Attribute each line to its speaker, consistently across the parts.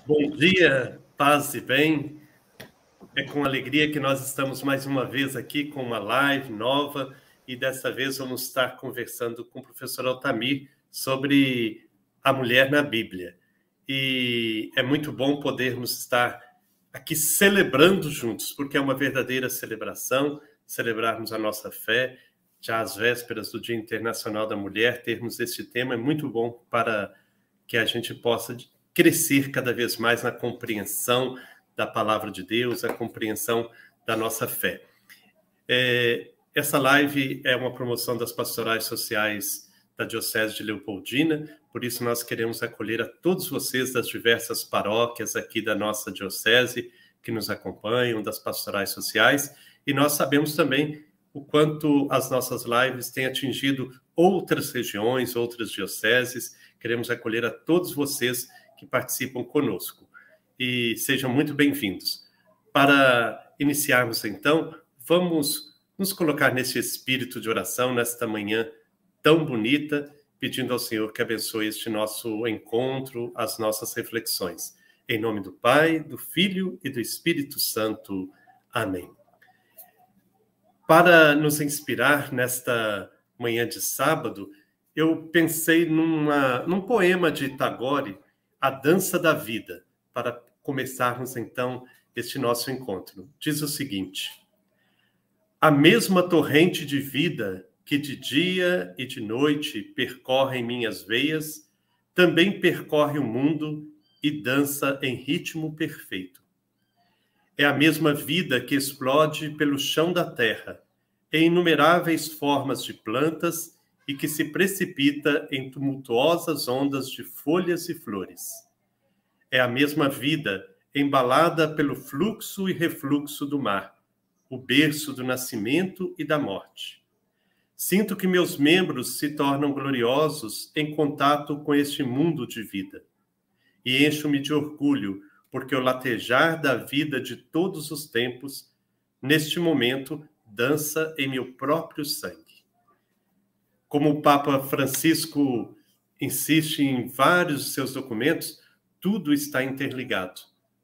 Speaker 1: Bom dia, paz e bem. É com alegria que nós estamos mais uma vez aqui com uma live nova e dessa vez vamos estar conversando com o professor Altamir sobre a mulher na Bíblia. E é muito bom podermos estar aqui celebrando juntos, porque é uma verdadeira celebração, celebrarmos a nossa fé, já às vésperas do Dia Internacional da Mulher, termos esse tema é muito bom para que a gente possa crescer cada vez mais na compreensão da palavra de Deus, a compreensão da nossa fé. Essa live é uma promoção das pastorais sociais da Diocese de Leopoldina, por isso nós queremos acolher a todos vocês das diversas paróquias aqui da nossa diocese que nos acompanham, das pastorais sociais, e nós sabemos também o quanto as nossas lives têm atingido outras regiões, outras dioceses. Queremos acolher a todos vocês que participam conosco. E sejam muito bem-vindos. Para iniciarmos, então, vamos nos colocar nesse espírito de oração, nesta manhã tão bonita, pedindo ao Senhor que abençoe este nosso encontro, as nossas reflexões. Em nome do Pai, do Filho e do Espírito Santo. Amém. Para nos inspirar nesta manhã de sábado, eu pensei num poema de Tagore, A Dança da Vida, para começarmos, então, este nosso encontro. Diz o seguinte: a mesma torrente de vida que de dia e de noite percorre em minhas veias, também percorre o mundo e dança em ritmo perfeito. É a mesma vida que explode pelo chão da terra, em inumeráveis formas de plantas e que se precipita em tumultuosas ondas de folhas e flores. É a mesma vida embalada pelo fluxo e refluxo do mar, o berço do nascimento e da morte. Sinto que meus membros se tornam gloriosos em contato com este mundo de vida. E encho-me de orgulho, porque o latejar da vida de todos os tempos, neste momento, dança em meu próprio sangue. Como o Papa Francisco insiste em vários de seus documentos, tudo está interligado.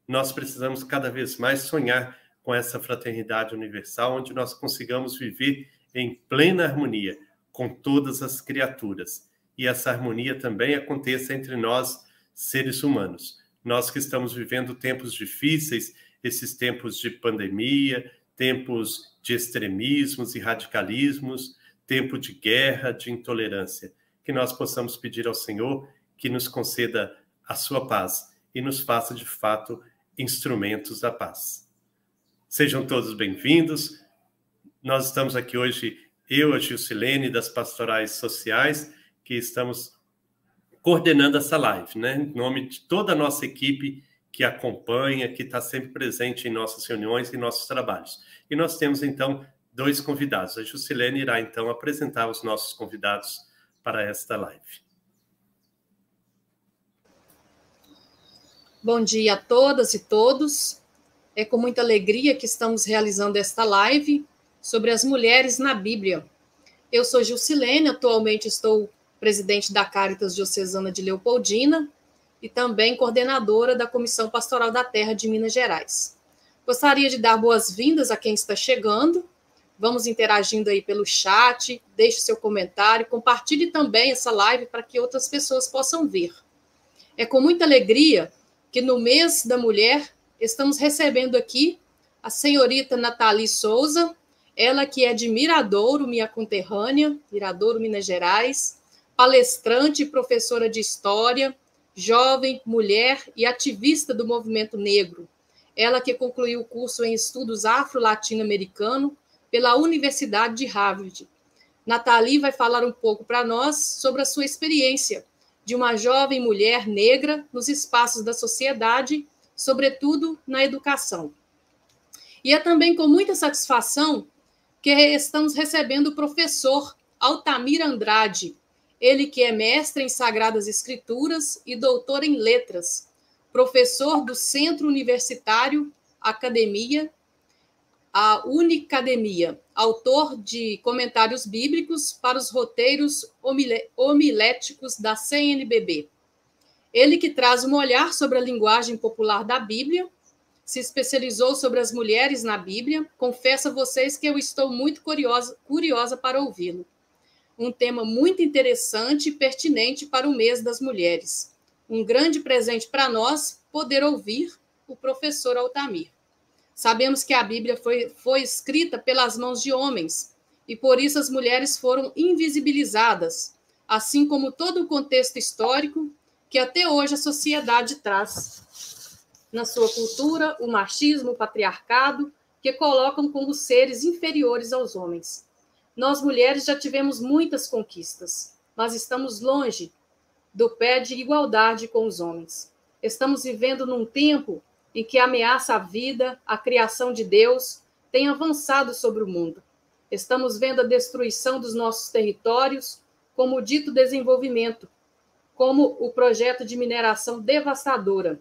Speaker 1: Nós precisamos cada vez mais sonhar com essa fraternidade universal, onde nós consigamos viver em plena harmonia com todas as criaturas. E essa harmonia também aconteça entre nós, seres humanos. Nós que estamos vivendo tempos difíceis, esses tempos de pandemia, tempos de extremismos e radicalismos, tempo de guerra, de intolerância. Que nós possamos pedir ao Senhor que nos conceda a sua paz e nos faça, de fato, instrumentos da paz. Sejam todos bem-vindos. Nós estamos aqui hoje, eu, a Gilcilene, das Pastorais Sociais, que estamos coordenando essa live, né? Em nome de toda a nossa equipe que acompanha, que está sempre presente em nossas reuniões e nossos trabalhos. E nós temos, então, dois convidados. A Gilcilene irá, então, apresentar os nossos convidados para esta live.
Speaker 2: Bom dia a todas e todos. É com muita alegria que estamos realizando esta live sobre as mulheres na Bíblia. Eu sou Gilcilene, atualmente estou presidente da Cáritas Diocesana de Leopoldina e também coordenadora da Comissão Pastoral da Terra de Minas Gerais. Gostaria de dar boas-vindas a quem está chegando. Vamos interagindo aí pelo chat, deixe seu comentário, compartilhe também essa live para que outras pessoas possam ver. É com muita alegria que no mês da mulher estamos recebendo aqui a senhorita Nathalie Souza, ela que é de Miradouro, minha conterrânea, Miradouro, Minas Gerais, palestrante e professora de história, jovem, mulher e ativista do movimento negro. Ela que concluiu o curso em estudos afro-latino-americano pela Universidade de Harvard. Nathalie vai falar um pouco para nós sobre a sua experiência de uma jovem mulher negra nos espaços da sociedade, sobretudo na educação. E é também com muita satisfação que estamos recebendo o professor Altamir Andrade, ele que é mestre em Sagradas Escrituras e doutor em Letras, professor do Centro Universitário Academia, a Unicademia, autor de comentários bíblicos para os roteiros homiléticos da CNBB. Ele que traz um olhar sobre a linguagem popular da Bíblia, se especializou sobre as mulheres na Bíblia. Confesso a vocês que eu estou muito curiosa para ouvi-lo. Um tema muito interessante e pertinente para o mês das mulheres. Um grande presente para nós poder ouvir o professor Altamir. Sabemos que a Bíblia foi escrita pelas mãos de homens, e por isso as mulheres foram invisibilizadas, assim como todo o contexto histórico que até hoje a sociedade traz na sua cultura, o machismo, o patriarcado, que colocam como seres inferiores aos homens. Nós, mulheres, já tivemos muitas conquistas, mas estamos longe do pé de igualdade com os homens. Estamos vivendo num tempo em que a ameaça à vida, a criação de Deus, tem avançado sobre o mundo. Estamos vendo a destruição dos nossos territórios, como o dito desenvolvimento, como o projeto de mineração devastadora.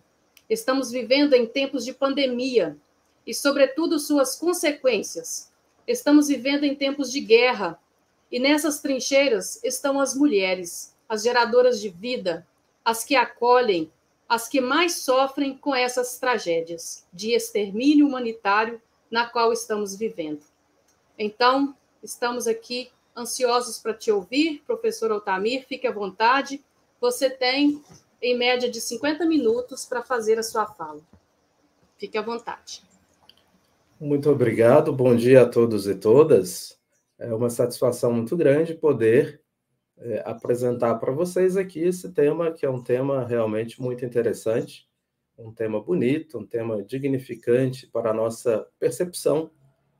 Speaker 2: Estamos vivendo em tempos de pandemia e, sobretudo, suas consequências. Estamos vivendo em tempos de guerra e nessas trincheiras estão as mulheres, as geradoras de vida, as que acolhem, as que mais sofrem com essas tragédias de extermínio humanitário na qual estamos vivendo. Então, estamos aqui ansiosos para te ouvir, professor Altamir, fique à vontade. Você tem, em média, de 50 minutos para fazer a sua fala. Fique à vontade.
Speaker 3: Muito obrigado, bom dia a todos e todas. É uma satisfação muito grande poder apresentar para vocês aqui esse tema, que é um tema realmente muito interessante, um tema bonito, um tema dignificante para a nossa percepção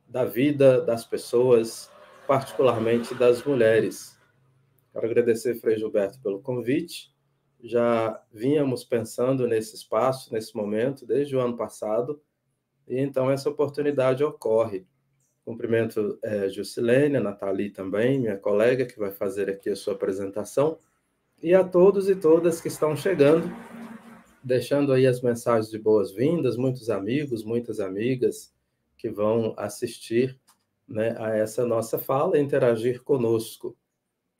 Speaker 3: da vida das pessoas, particularmente das mulheres. Quero agradecer, Frei Gilberto, pelo convite. Já vínhamos pensando nesse espaço, nesse momento, desde o ano passado, e então essa oportunidade ocorre. Cumprimento Juscelene, a Nathalie também, minha colega, que vai fazer aqui a sua apresentação, e a todos e todas que estão chegando, deixando aí as mensagens de boas-vindas, muitos amigos, muitas amigas que vão assistir, né, a essa nossa fala e interagir conosco.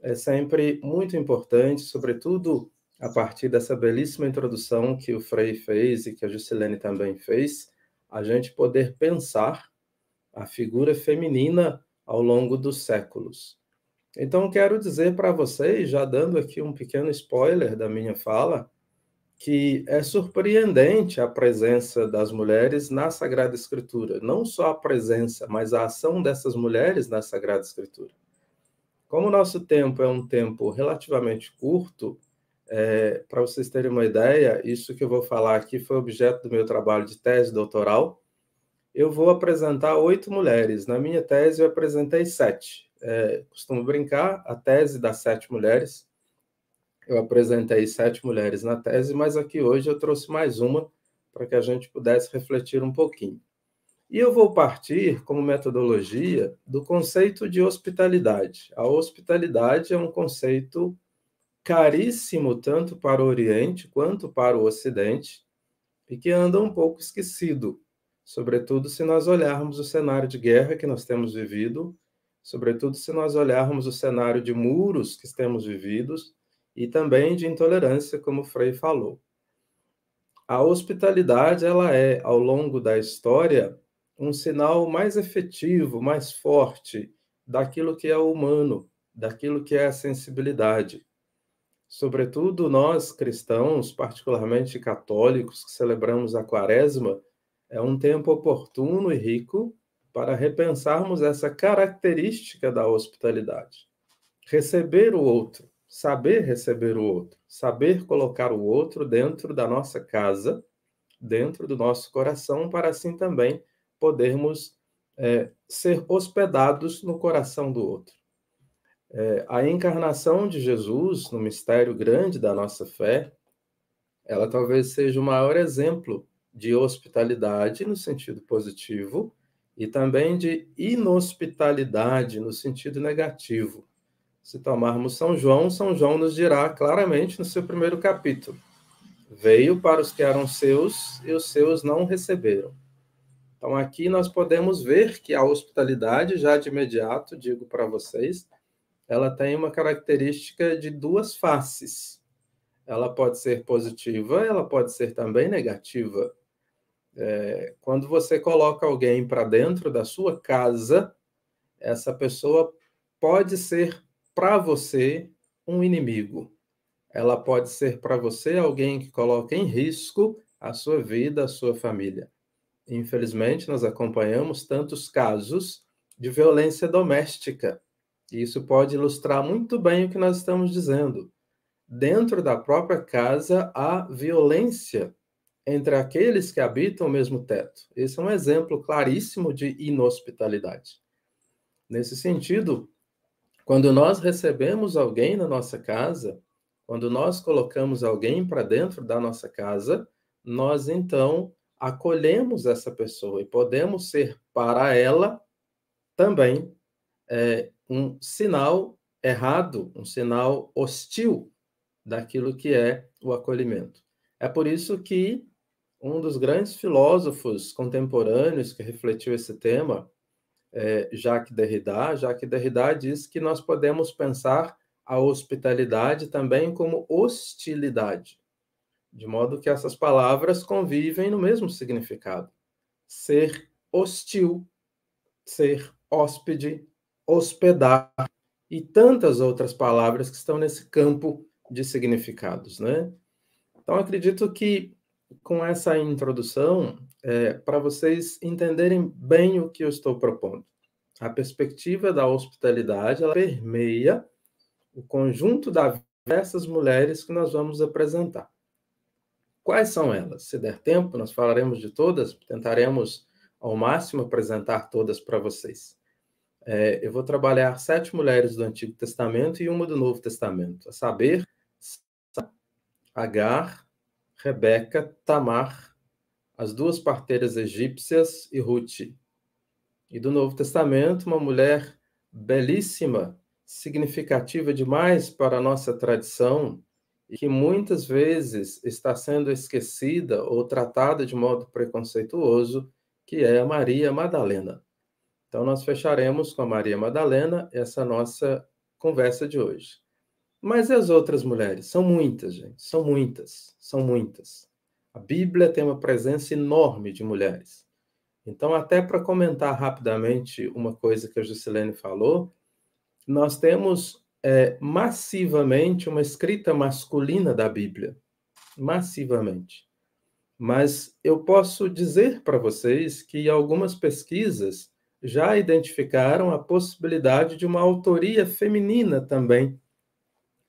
Speaker 3: É sempre muito importante, sobretudo a partir dessa belíssima introdução que o Frei fez e que a Juscelene também fez, a gente poder pensar a figura feminina ao longo dos séculos. Então, quero dizer para vocês, já dando aqui um pequeno spoiler da minha fala, que é surpreendente a presença das mulheres na Sagrada Escritura. Não só a presença, mas a ação dessas mulheres na Sagrada Escritura. Como o nosso tempo é um tempo relativamente curto, para vocês terem uma ideia, isso que eu vou falar aqui foi objeto do meu trabalho de tese doutoral. Eu vou apresentar 8 mulheres. Na minha tese, eu apresentei 7. Costumo brincar, a tese das 7 mulheres. Eu apresentei 7 mulheres na tese, mas aqui hoje eu trouxe mais uma para que a gente pudesse refletir um pouquinho. E eu vou partir, como metodologia, do conceito de hospitalidade. A hospitalidade é um conceito caríssimo tanto para o Oriente quanto para o Ocidente e que anda um pouco esquecido, sobretudo se nós olharmos o cenário de guerra que nós temos vivido, sobretudo se nós olharmos o cenário de muros que temos vividos e também de intolerância, como o Frei falou. A hospitalidade, ela é, ao longo da história, um sinal mais efetivo, mais forte daquilo que é humano, daquilo que é a sensibilidade. Sobretudo nós, cristãos, particularmente católicos, que celebramos a Quaresma, é um tempo oportuno e rico para repensarmos essa característica da hospitalidade. Receber o outro, saber receber o outro, saber colocar o outro dentro da nossa casa, dentro do nosso coração, para assim também podermos ser hospedados no coração do outro. A encarnação de Jesus, no mistério grande da nossa fé, ela talvez seja o maior exemplo de hospitalidade no sentido positivo e também de inhospitalidade no sentido negativo. Se tomarmos São João nos dirá claramente no seu primeiro capítulo: veio para os que eram seus e os seus não receberam. Então, aqui nós podemos ver que a hospitalidade, já de imediato, digo para vocês, ela tem uma característica de 2 faces. ela pode ser positiva, ela pode ser também negativa. Quando você coloca alguém para dentro da sua casa, essa pessoa pode ser para você um inimigo. Ela pode ser para você alguém que coloca em risco a sua vida, a sua família. Infelizmente, nós acompanhamos tantos casos de violência doméstica. E isso pode ilustrar muito bem o que nós estamos dizendo. Dentro da própria casa, há violência entre aqueles que habitam o mesmo teto. Esse é um exemplo claríssimo de inhospitalidade. Nesse sentido, quando nós recebemos alguém na nossa casa, quando nós colocamos alguém para dentro da nossa casa, nós então acolhemos essa pessoa e podemos ser para ela também um sinal errado, um sinal hostil daquilo que é o acolhimento. É por isso que um dos grandes filósofos contemporâneos que refletiu esse tema, Jacques Derrida diz que nós podemos pensar a hospitalidade também como hostilidade, de modo que essas palavras convivem no mesmo significado. Ser hostil, ser hóspede, hospedar, e tantas outras palavras que estão nesse campo de significados, né? Então, acredito que com essa introdução, para vocês entenderem bem o que eu estou propondo. A perspectiva da hospitalidade, ela permeia o conjunto das diversas mulheres que nós vamos apresentar. Quais são elas? Se der tempo, nós falaremos de todas, tentaremos ao máximo apresentar todas para vocês. Eu vou trabalhar 7 mulheres do Antigo Testamento e uma do Novo Testamento, a saber, Agar, Rebeca, Tamar, as 2 parteiras egípcias e Ruth. E do Novo Testamento, uma mulher belíssima, significativa demais para a nossa tradição e que muitas vezes está sendo esquecida ou tratada de modo preconceituoso, que é a Maria Madalena. Então, nós fecharemos com a Maria Madalena essa nossa conversa de hoje. Mas e as outras mulheres? São muitas, gente. São muitas. São muitas. A Bíblia tem uma presença enorme de mulheres. Então, até para comentar rapidamente uma coisa que a Juscelene falou, nós temos massivamente uma escrita masculina da Bíblia. Massivamente. Mas eu posso dizer para vocês que algumas pesquisas já identificaram a possibilidade de uma autoria feminina também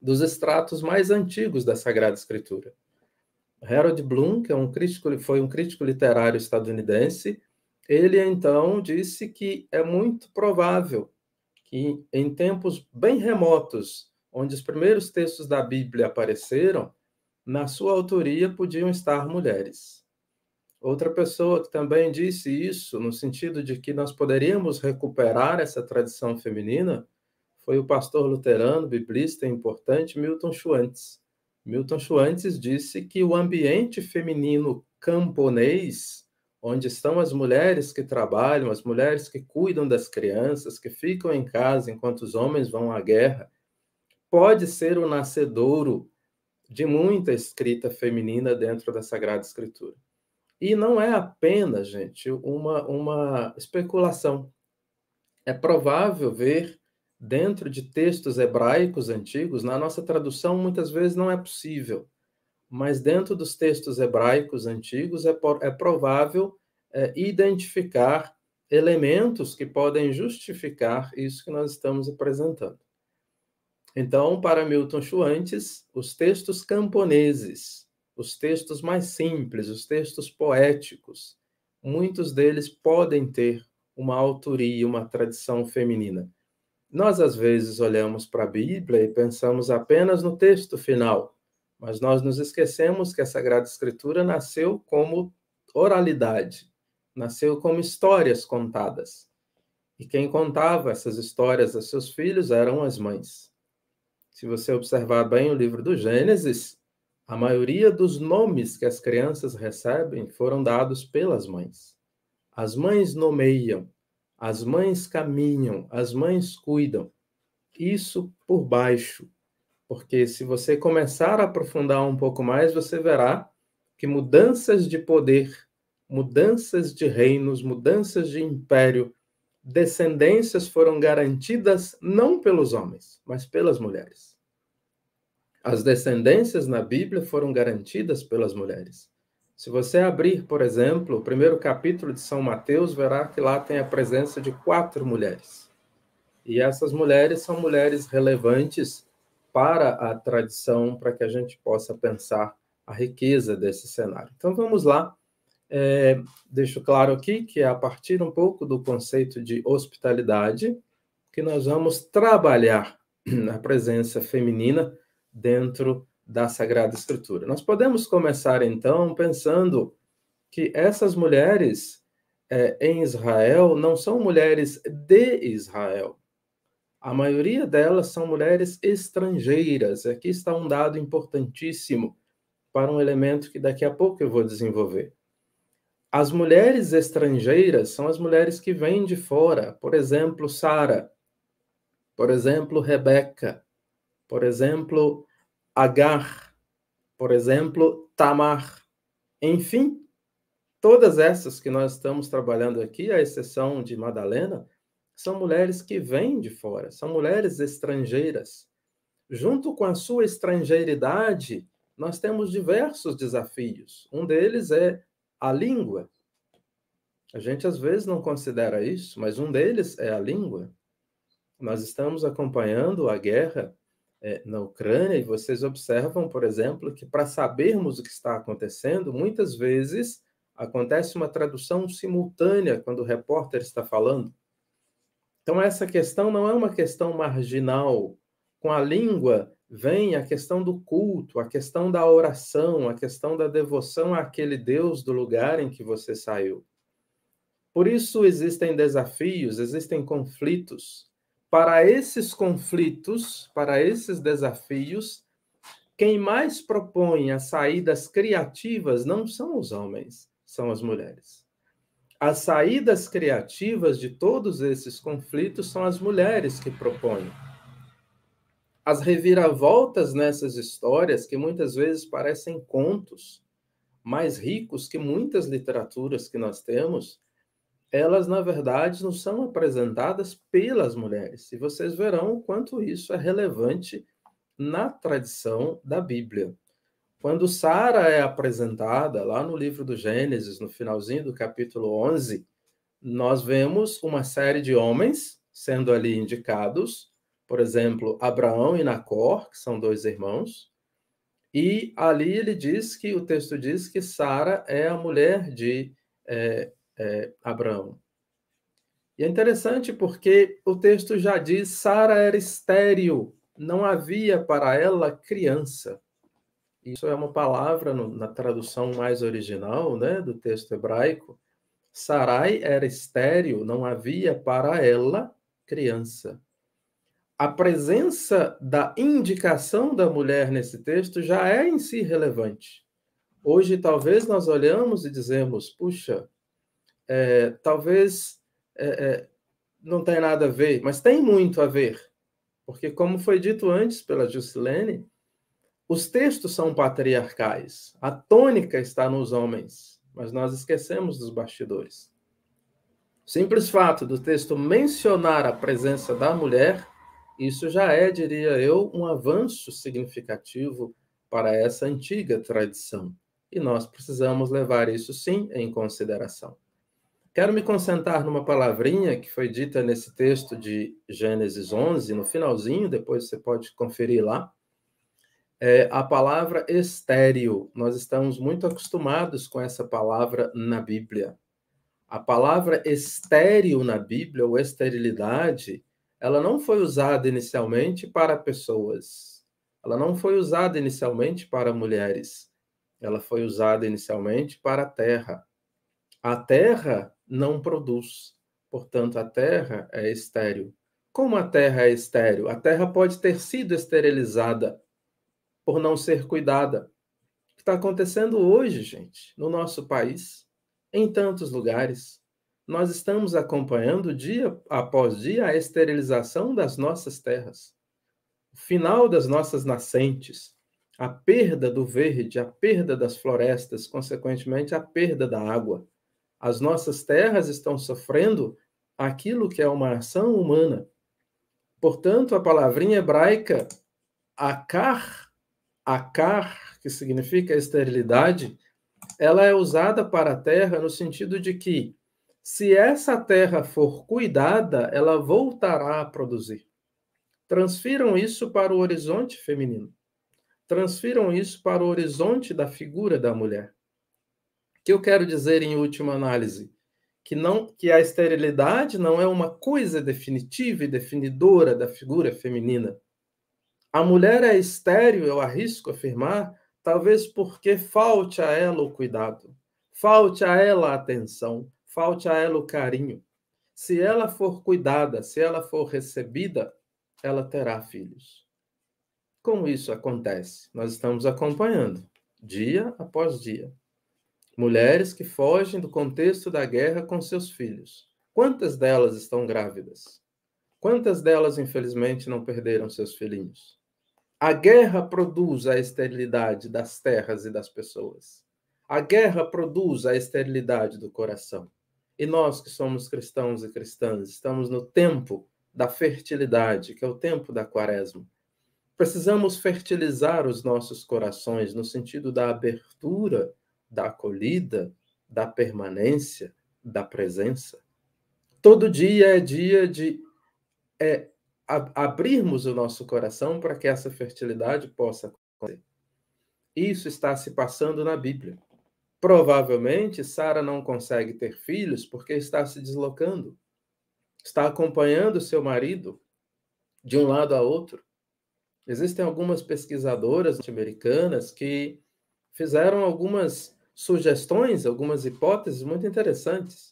Speaker 3: dos extratos mais antigos da Sagrada Escritura. Harold Bloom, que foi um crítico literário estadunidense, ele então disse que é muito provável que em tempos bem remotos, onde os primeiros textos da Bíblia apareceram, na sua autoria podiam estar mulheres. Outra pessoa que também disse isso, no sentido de que nós poderíamos recuperar essa tradição feminina, foi o pastor luterano, biblista importante, Milton Schwantz. Milton Schwantz disse que o ambiente feminino camponês, onde estão as mulheres que trabalham, as mulheres que cuidam das crianças, que ficam em casa enquanto os homens vão à guerra, pode ser o nascedouro de muita escrita feminina dentro da Sagrada Escritura. E não é apenas, gente, uma especulação. É provável ver dentro de textos hebraicos antigos, na nossa tradução muitas vezes não é possível, mas dentro dos textos hebraicos antigos é provável identificar elementos que podem justificar isso que nós estamos apresentando. Então, para Milton Schwantz, os textos camponeses, os textos mais simples, os textos poéticos, muitos deles podem ter uma autoria, uma tradição feminina. Nós, às vezes, olhamos para a Bíblia e pensamos apenas no texto final, mas nós nos esquecemos que a Sagrada Escritura nasceu como oralidade, nasceu como histórias contadas. E quem contava essas histórias a seus filhos eram as mães. Se você observar bem o livro do Gênesis, a maioria dos nomes que as crianças recebem foram dados pelas mães. As mães nomeiam, as mães caminham, as mães cuidam. Isso por baixo. Porque se você começar a aprofundar um pouco mais, você verá que mudanças de poder, mudanças de reinos, mudanças de império, descendências foram garantidas não pelos homens, mas pelas mulheres. As descendências na Bíblia foram garantidas pelas mulheres. Se você abrir, por exemplo, o primeiro capítulo de São Mateus, verá que lá tem a presença de 4 mulheres. E essas mulheres são mulheres relevantes para a tradição, para que a gente possa pensar a riqueza desse cenário. Então, vamos lá. Deixo claro aqui que é a partir um pouco do conceito de hospitalidade que nós vamos trabalhar a presença feminina dentro da Sagrada Escritura. Nós podemos começar, então, pensando que essas mulheres em Israel não são mulheres de Israel. A maioria delas são mulheres estrangeiras. Aqui está um dado importantíssimo para um elemento que daqui a pouco eu vou desenvolver. As mulheres estrangeiras são as mulheres que vêm de fora. Por exemplo, Sara. Por exemplo, Rebeca. Por exemplo, Agar. Por exemplo, Tamar. Enfim, todas essas que nós estamos trabalhando aqui, à exceção de Madalena, são mulheres que vêm de fora, são mulheres estrangeiras. Junto com a sua estrangeiridade, nós temos diversos desafios. Um deles é a língua. A gente às vezes não considera isso, mas um deles é a língua. Nós estamos acompanhando a guerra na Ucrânia e vocês observam, por exemplo, que para sabermos o que está acontecendo, muitas vezes acontece uma tradução simultânea quando o repórter está falando. Então, essa questão não é uma questão marginal. Com a língua vem a questão do culto, a questão da oração, a questão da devoção àquele Deus do lugar em que você saiu. Por isso existem desafios, existem conflitos. Para esses conflitos, para esses desafios, quem mais propõe as saídas criativas não são os homens, são as mulheres. As saídas criativas de todos esses conflitos são as mulheres que propõem. As reviravoltas nessas histórias, que muitas vezes parecem contos, mais ricos que muitas literaturas que nós temos, elas, na verdade, não são apresentadas pelas mulheres. E vocês verão o quanto isso é relevante na tradição da Bíblia. Quando Sara é apresentada, lá no livro do Gênesis, no finalzinho do capítulo 11, nós vemos uma série de homens sendo ali indicados, por exemplo, Abraão e Nacor, que são 2 irmãos, e ali o texto diz que Sara é a mulher de Abraão. E é interessante porque o texto já diz Sara era estéril, não havia para ela criança. Isso é uma palavra na tradução mais original, né, do texto hebraico. Sarai era estéril, não havia para ela criança. A presença da indicação da mulher nesse texto já é em si relevante. Hoje, talvez nós olhamos e dizemos, puxa, talvez não tenha nada a ver, mas tem muito a ver. Porque, como foi dito antes pela Juscelene, os textos são patriarcais. A tônica está nos homens, mas nós esquecemos dos bastidores. O simples fato do texto mencionar a presença da mulher, isso já é, diria eu, um avanço significativo para essa antiga tradição. E nós precisamos levar isso, sim, em consideração. Quero me concentrar numa palavrinha que foi dita nesse texto de Gênesis 11, no finalzinho, depois você pode conferir lá. A palavra estéril. Nós estamos muito acostumados com essa palavra na Bíblia. A palavra estéril na Bíblia, ou esterilidade, ela não foi usada inicialmente para pessoas. Ela não foi usada inicialmente para mulheres. Ela foi usada inicialmente para a terra. A terra não produz, portanto, a terra é estéril. Como a terra é estéril? A terra pode ter sido esterilizada por não ser cuidada. O que está acontecendo hoje, gente, no nosso país, em tantos lugares? Nós estamos acompanhando dia após dia a esterilização das nossas terras. o final das nossas nascentes, a perda do verde, a perda das florestas, consequentemente, a perda da água. As nossas terras estão sofrendo aquilo que é uma ação humana. Portanto, a palavrinha hebraica akar, que significa esterilidade, ela é usada para a terra no sentido de que, se essa terra for cuidada, ela voltará a produzir. Transfiram isso para o horizonte feminino. Transfiram isso para o horizonte da figura da mulher. O que eu quero dizer em última análise? Que a esterilidade não é uma coisa definitiva e definidora da figura feminina. A mulher é estéril, eu arrisco afirmar, talvez porque falte a ela o cuidado, falte a ela a atenção, falte a ela o carinho. Se ela for cuidada, se ela for recebida, ela terá filhos. Como isso acontece? Nós estamos acompanhando, dia após dia. Mulheres que fogem do contexto da guerra com seus filhos. Quantas delas estão grávidas? Quantas delas, infelizmente, não perderam seus filhinhos? A guerra produz a esterilidade das terras e das pessoas. A guerra produz a esterilidade do coração. E nós que somos cristãos e cristãs, estamos no tempo da fertilidade, que é o tempo da quaresma. Precisamos fertilizar os nossos corações no sentido da abertura, da acolhida, da permanência, da presença. Todo dia é dia de abrirmos o nosso coração para que essa fertilidade possa acontecer. Isso está se passando na Bíblia. Provavelmente, Sara não consegue ter filhos porque está se deslocando. Está acompanhando seu marido de um lado a outro. Existem algumas pesquisadoras norte-americanas que fizeram algumas sugestões, algumas hipóteses muito interessantes.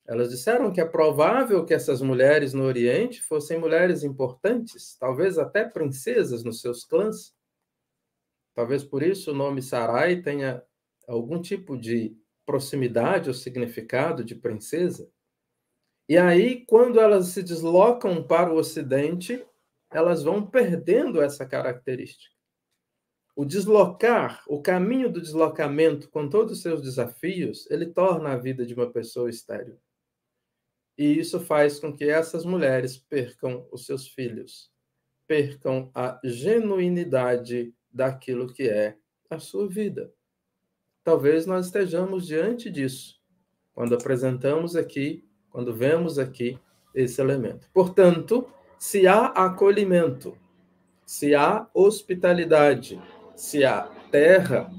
Speaker 3: Elas disseram que é provável que essas mulheres no Oriente fossem mulheres importantes, talvez até princesas nos seus clãs. Talvez por isso o nome Sarai tenha algum tipo de proximidade ou significado de princesa. E aí, quando elas se deslocam para o Ocidente, elas vão perdendo essa característica. O deslocar, o caminho do deslocamento, com todos os seus desafios, ele torna a vida de uma pessoa estéril. E isso faz com que essas mulheres percam os seus filhos, percam a genuinidade daquilo que é a sua vida. Talvez nós estejamos diante disso, quando apresentamos aqui, quando vemos aqui esse elemento. Portanto, se há acolhimento, se há hospitalidade, se há terra,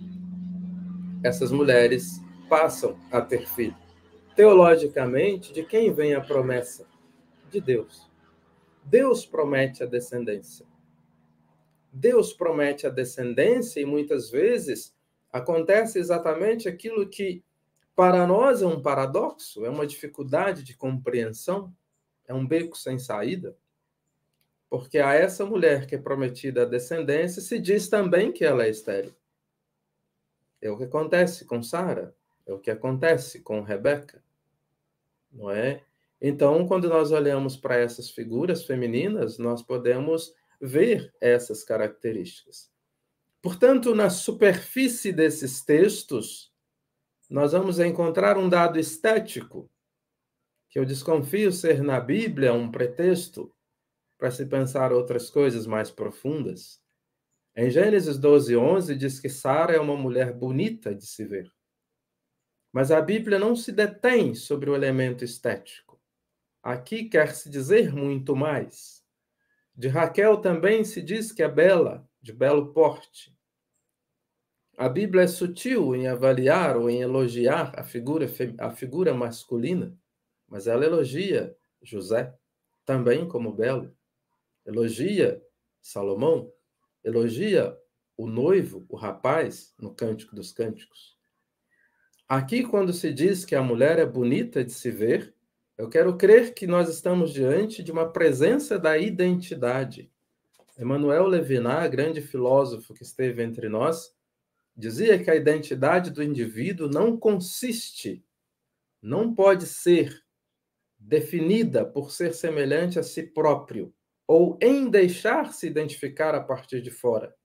Speaker 3: essas mulheres passam a ter filho. Teologicamente, de quem vem a promessa? De Deus. Deus promete a descendência. Deus promete a descendência e muitas vezes acontece exatamente aquilo que para nós é um paradoxo, é uma dificuldade de compreensão, é um beco sem saída. Porque a essa mulher que é prometida a descendência se diz também que ela é estéril. É o que acontece com Sara, é o que acontece com Rebeca, não é? Então, quando nós olhamos para essas figuras femininas, nós podemos ver essas características. Portanto, na superfície desses textos, nós vamos encontrar um dado estético, que eu desconfio ser na Bíblia um pretexto para se pensar outras coisas mais profundas. Em Gênesis 12:11 diz que Sara é uma mulher bonita de se ver. Mas a Bíblia não se detém sobre o elemento estético. Aqui quer-se dizer muito mais. De Raquel também se diz que é bela, de belo porte. A Bíblia é sutil em avaliar ou em elogiar a figura masculina, mas ela elogia José também como belo. Elogia Salomão, elogia o noivo, o rapaz, no Cântico dos Cânticos. Aqui, quando se diz que a mulher é bonita de se ver, eu quero crer que nós estamos diante de uma presença da identidade. Emmanuel Levinas, grande filósofo que esteve entre nós, dizia que a identidade do indivíduo não consiste, não pode ser definida por ser semelhante a si próprio, ou em deixar-se identificar a partir de fora,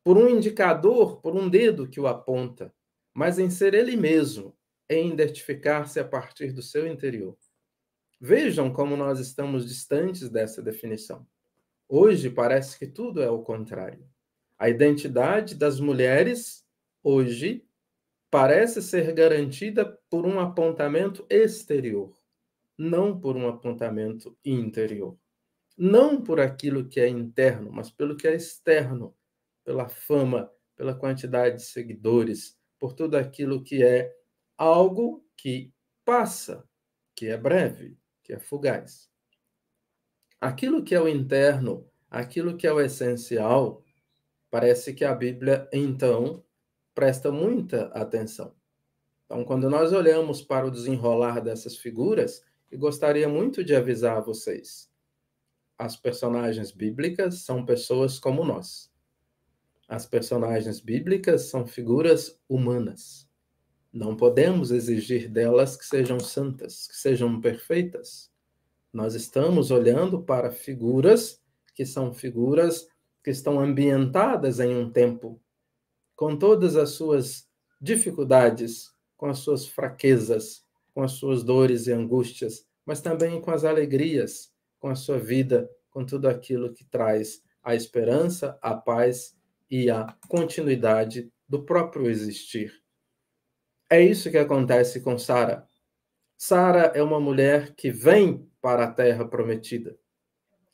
Speaker 3: por um indicador, por um dedo que o aponta, mas em ser ele mesmo, em identificar-se a partir do seu interior. Vejam como nós estamos distantes dessa definição. Hoje parece que tudo é o contrário. A identidade das mulheres, hoje, parece ser garantida por um apontamento exterior, não por um apontamento interior. Não por aquilo que é interno, mas pelo que é externo, pela fama, pela quantidade de seguidores, por tudo aquilo que é algo que passa, que é breve, que é fugaz. Aquilo que é o interno, aquilo que é o essencial, parece que a Bíblia, então, presta muita atenção. Então, quando nós olhamos para o desenrolar dessas figuras, eu gostaria muito de avisar a vocês. As personagens bíblicas são pessoas como nós. As personagens bíblicas são figuras humanas. Não podemos exigir delas que sejam santas, que sejam perfeitas. Nós estamos olhando para figuras que são figuras que estão ambientadas em um tempo, com todas as suas dificuldades, com as suas fraquezas, com as suas dores e angústias, mas também com as alegrias, com a sua vida, com tudo aquilo que traz a esperança, a paz e a continuidade do próprio existir. É isso que acontece com Sara. Sara é uma mulher que vem para a terra prometida.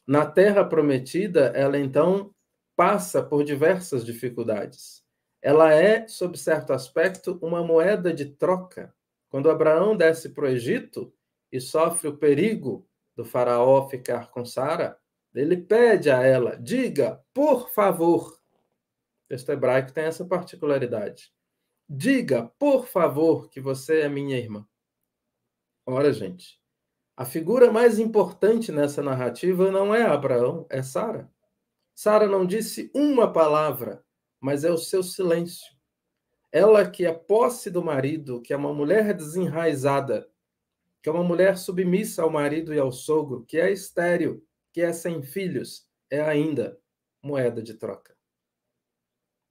Speaker 3: Na terra prometida, ela então passa por diversas dificuldades. Ela é, sob certo aspecto, uma moeda de troca. Quando Abraão desce para o Egito e sofre o perigo do faraó ficar com Sara, ele pede a ela, diga, por favor. O texto hebraico tem essa particularidade. Diga, por favor, que você é minha irmã. Ora, gente, a figura mais importante nessa narrativa não é Abraão, é Sara. Sara não disse uma palavra, mas é o seu silêncio. Ela que é posse do marido, que é uma mulher desenraizada, que é uma mulher submissa ao marido e ao sogro, que é estéril, que é sem filhos, é ainda moeda de troca.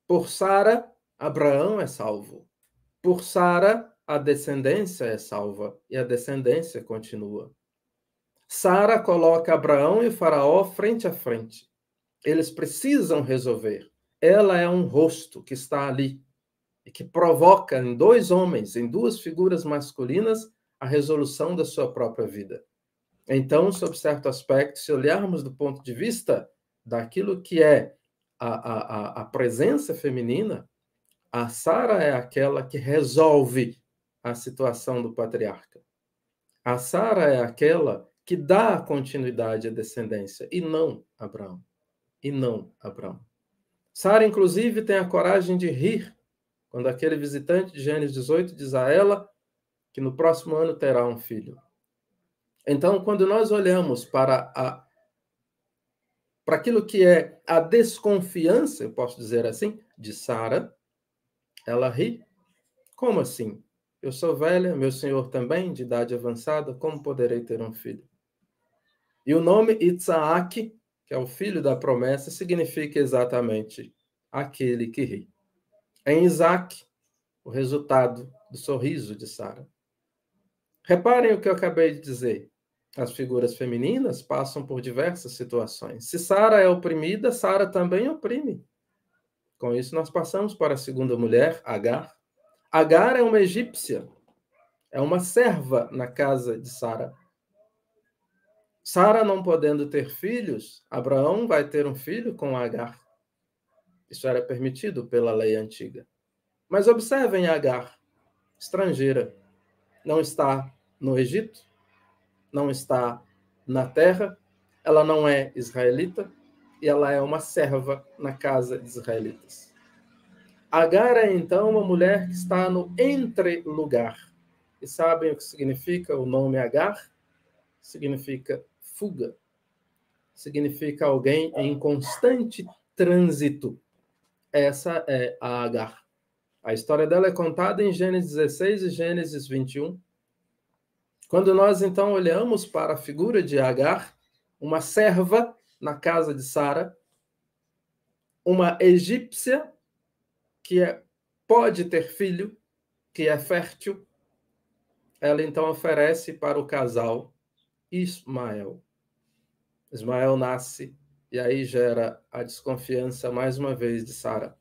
Speaker 3: Por Sara, Abraão é salvo. Por Sara, a descendência é salva e a descendência continua. Sara coloca Abraão e o faraó frente a frente. Eles precisam resolver. Ela é um rosto que está ali e que provoca em dois homens, em duas figuras masculinas, a resolução da sua própria vida. Então, sob certo aspecto, se olharmos do ponto de vista daquilo que é a presença feminina, a Sara é aquela que resolve a situação do patriarca. A Sara é aquela que dá continuidade à descendência, e não Abraão. E não Abraão. Sara, inclusive, tem a coragem de rir quando aquele visitante de Gênesis 18 diz a ela que no próximo ano terá um filho. Então, quando nós olhamos para aquilo que é a desconfiança, eu posso dizer assim, de Sara, ela ri. Como assim? Eu sou velha, meu senhor também, de idade avançada, como poderei ter um filho? E o nome Isaac, que é o filho da promessa, significa exatamente aquele que ri. Em Isaac, o resultado do sorriso de Sara. Reparem o que eu acabei de dizer. As figuras femininas passam por diversas situações. Se Sara é oprimida, Sara também oprime. Com isso, nós passamos para a segunda mulher, Agar. Agar é uma egípcia, é uma serva na casa de Sara. Sara não podendo ter filhos, Abraão vai ter um filho com Agar. Isso era permitido pela lei antiga. Mas observem Agar, estrangeira, não está no Egito, não está na terra, ela não é israelita e ela é uma serva na casa de israelitas. Agar é, então, uma mulher que está no entrelugar. E sabem o que significa o nome Agar? Significa fuga. Significa alguém em constante trânsito. Essa é a Agar. A história dela é contada em Gênesis 16 e Gênesis 21. Quando nós, então, olhamos para a figura de Agar, uma serva na casa de Sara, uma egípcia que pode ter filho, que é fértil. Ela então oferece para o casal Ismael. Ismael nasce e aí gera a desconfiança mais uma vez de Sara.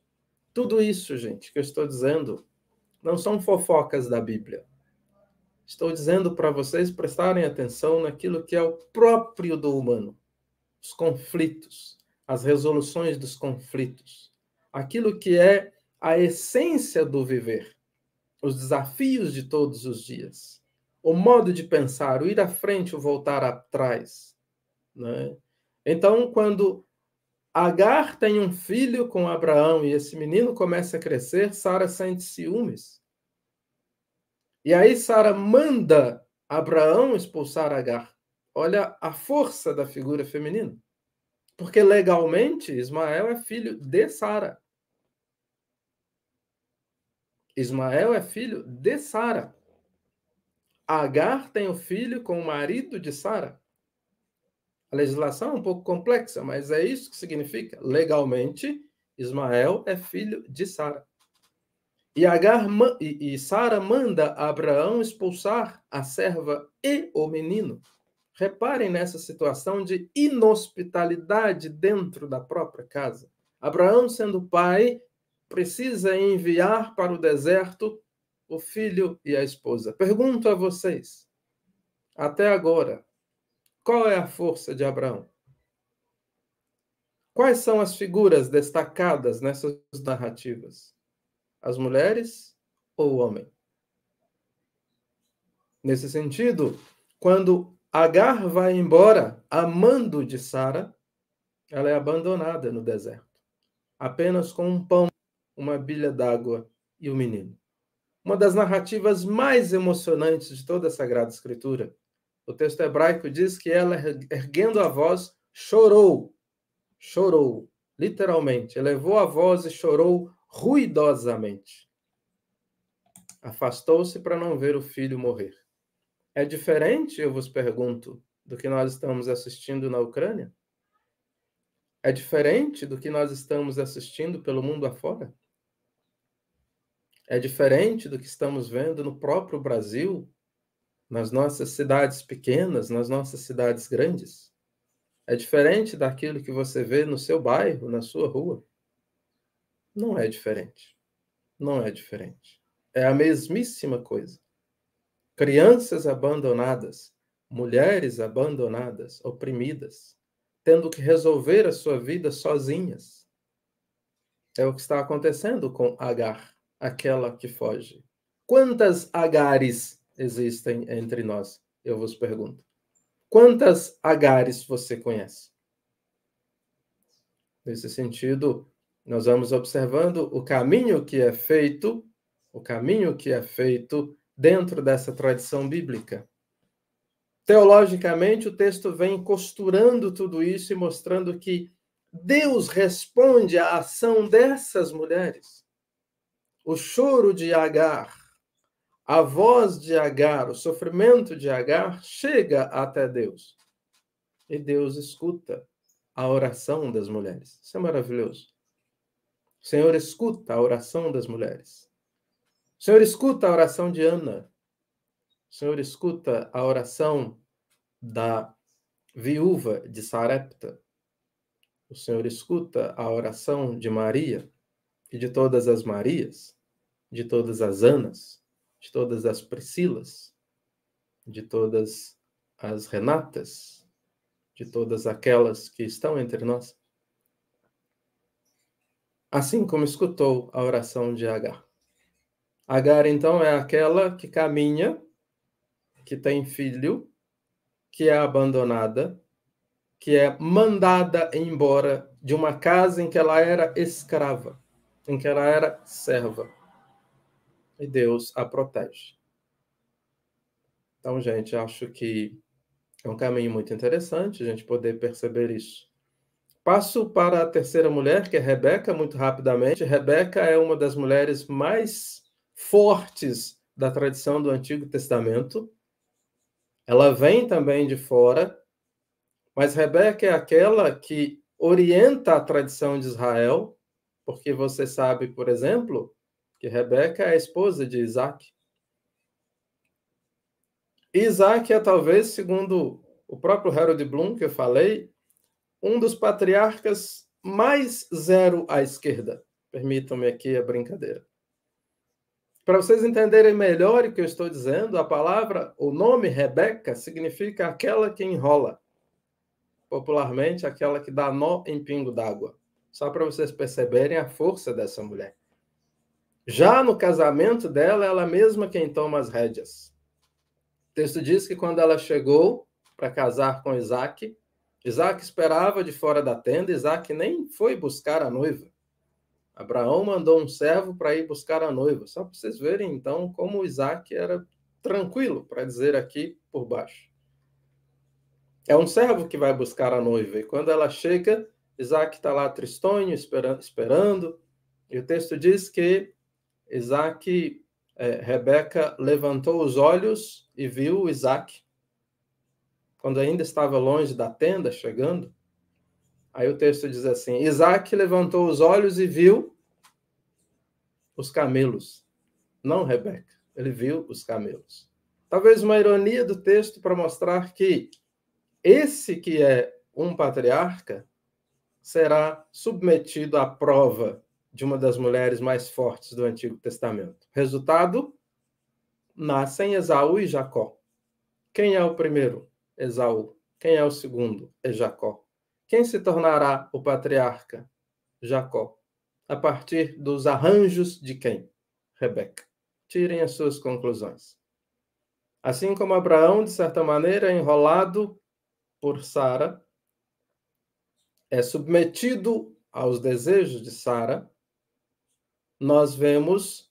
Speaker 3: Tudo isso, gente, que eu estou dizendo, não são fofocas da Bíblia. Estou dizendo para vocês prestarem atenção naquilo que é o próprio do humano. Os conflitos, as resoluções dos conflitos. Aquilo que é a essência do viver. Os desafios de todos os dias. O modo de pensar, o ir à frente, o voltar atrás. Né? Então, quando Agar tem um filho com Abraão e esse menino começa a crescer, Sara sente ciúmes. E aí Sara manda Abraão expulsar Agar. Olha a força da figura feminina. Porque legalmente Ismael é filho de Sara. Ismael é filho de Sara. Agar tem o filho com o marido de Sara. A legislação é um pouco complexa, mas é isso que significa. Legalmente, Ismael é filho de Sara. E Sara manda Abraão expulsar a serva e o menino. Reparem nessa situação de inhospitalidade dentro da própria casa. Abraão, sendo pai, precisa enviar para o deserto o filho e a esposa. Pergunto a vocês, até agora, qual é a força de Abraão? Quais são as figuras destacadas nessas narrativas? As mulheres ou o homem? Nesse sentido, quando Agar vai embora, amando de Sara, ela é abandonada no deserto, apenas com um pão, uma bilha d'água e o menino. Uma das narrativas mais emocionantes de toda a Sagrada Escritura. O texto hebraico diz que ela, erguendo a voz, chorou. Chorou, literalmente. Elevou a voz e chorou ruidosamente. Afastou-se para não ver o filho morrer. É diferente, eu vos pergunto, do que nós estamos assistindo na Ucrânia? É diferente do que nós estamos assistindo pelo mundo afora? É diferente do que estamos vendo no próprio Brasil, nas nossas cidades pequenas, nas nossas cidades grandes? É diferente daquilo que você vê no seu bairro, na sua rua? Não é diferente. Não é diferente. É a mesmíssima coisa. Crianças abandonadas, mulheres abandonadas, oprimidas, tendo que resolver a sua vida sozinhas. É o que está acontecendo com Agar, aquela que foge. Quantas Agares existem entre nós? Eu vos pergunto. Quantas Agares você conhece? Nesse sentido, nós vamos observando o caminho que é feito dentro dessa tradição bíblica. Teologicamente, o texto vem costurando tudo isso e mostrando que Deus responde à ação dessas mulheres. O choro de Agar, a voz de Agar, o sofrimento de Agar chega até Deus. E Deus escuta a oração das mulheres. Isso é maravilhoso. O Senhor escuta a oração das mulheres. O Senhor escuta a oração de Ana. O Senhor escuta a oração da viúva de Sarepta. O Senhor escuta a oração de Maria e de todas as Marias, de todas as Anas, de todas as Priscilas, de todas as Renatas, de todas aquelas que estão entre nós. Assim como escutou a oração de Agar. Agar, então, é aquela que caminha, que tem filho, que é abandonada, que é mandada embora de uma casa em que ela era escrava, em que ela era serva. E Deus a protege. Então, gente, acho que é um caminho muito interessante a gente poder perceber isso. Passo para a terceira mulher, que é Rebeca, muito rapidamente. Rebeca é uma das mulheres mais fortes da tradição do Antigo Testamento. Ela vem também de fora, Mas Rebeca é aquela que orienta a tradição de Israel, porque você sabe, por exemplo, que Rebeca é a esposa de Isaac. Isaac é talvez, segundo o próprio Harold Bloom, que eu falei, um dos patriarcas mais zero à esquerda. Permitam-me aqui a brincadeira. Para vocês entenderem melhor o que eu estou dizendo, a palavra, o nome Rebeca significa aquela que enrola. Popularmente, aquela que dá nó em pingo d'água. Só para vocês perceberem a força dessa mulher. Já no casamento dela, ela mesma quem toma as rédeas. O texto diz que quando ela chegou para casar com Isaac, Isaac esperava de fora da tenda, Isaac nem foi buscar a noiva. Abraão mandou um servo para ir buscar a noiva. Só para vocês verem, então, como Isaac era tranquilo, para dizer aqui por baixo. É um servo que vai buscar a noiva. E quando ela chega, Isaac está lá tristonho, esperando. E o texto diz que Rebeca levantou os olhos e viu Isaac. Quando ainda estava longe da tenda, chegando. Aí o texto diz assim, Isaac levantou os olhos e viu os camelos. Não Rebeca, ele viu os camelos. Talvez uma ironia do texto para mostrar que esse que é um patriarca será submetido à prova de uma das mulheres mais fortes do Antigo Testamento. Resultado, nascem Esaú e Jacó. Quem é o primeiro? Esaú. Quem é o segundo? É Jacó. Quem se tornará o patriarca? Jacó. A partir dos arranjos de quem? Rebeca. Tirem as suas conclusões. Assim como Abraão, de certa maneira, é enrolado por Sara, é submetido aos desejos de Sara, nós vemos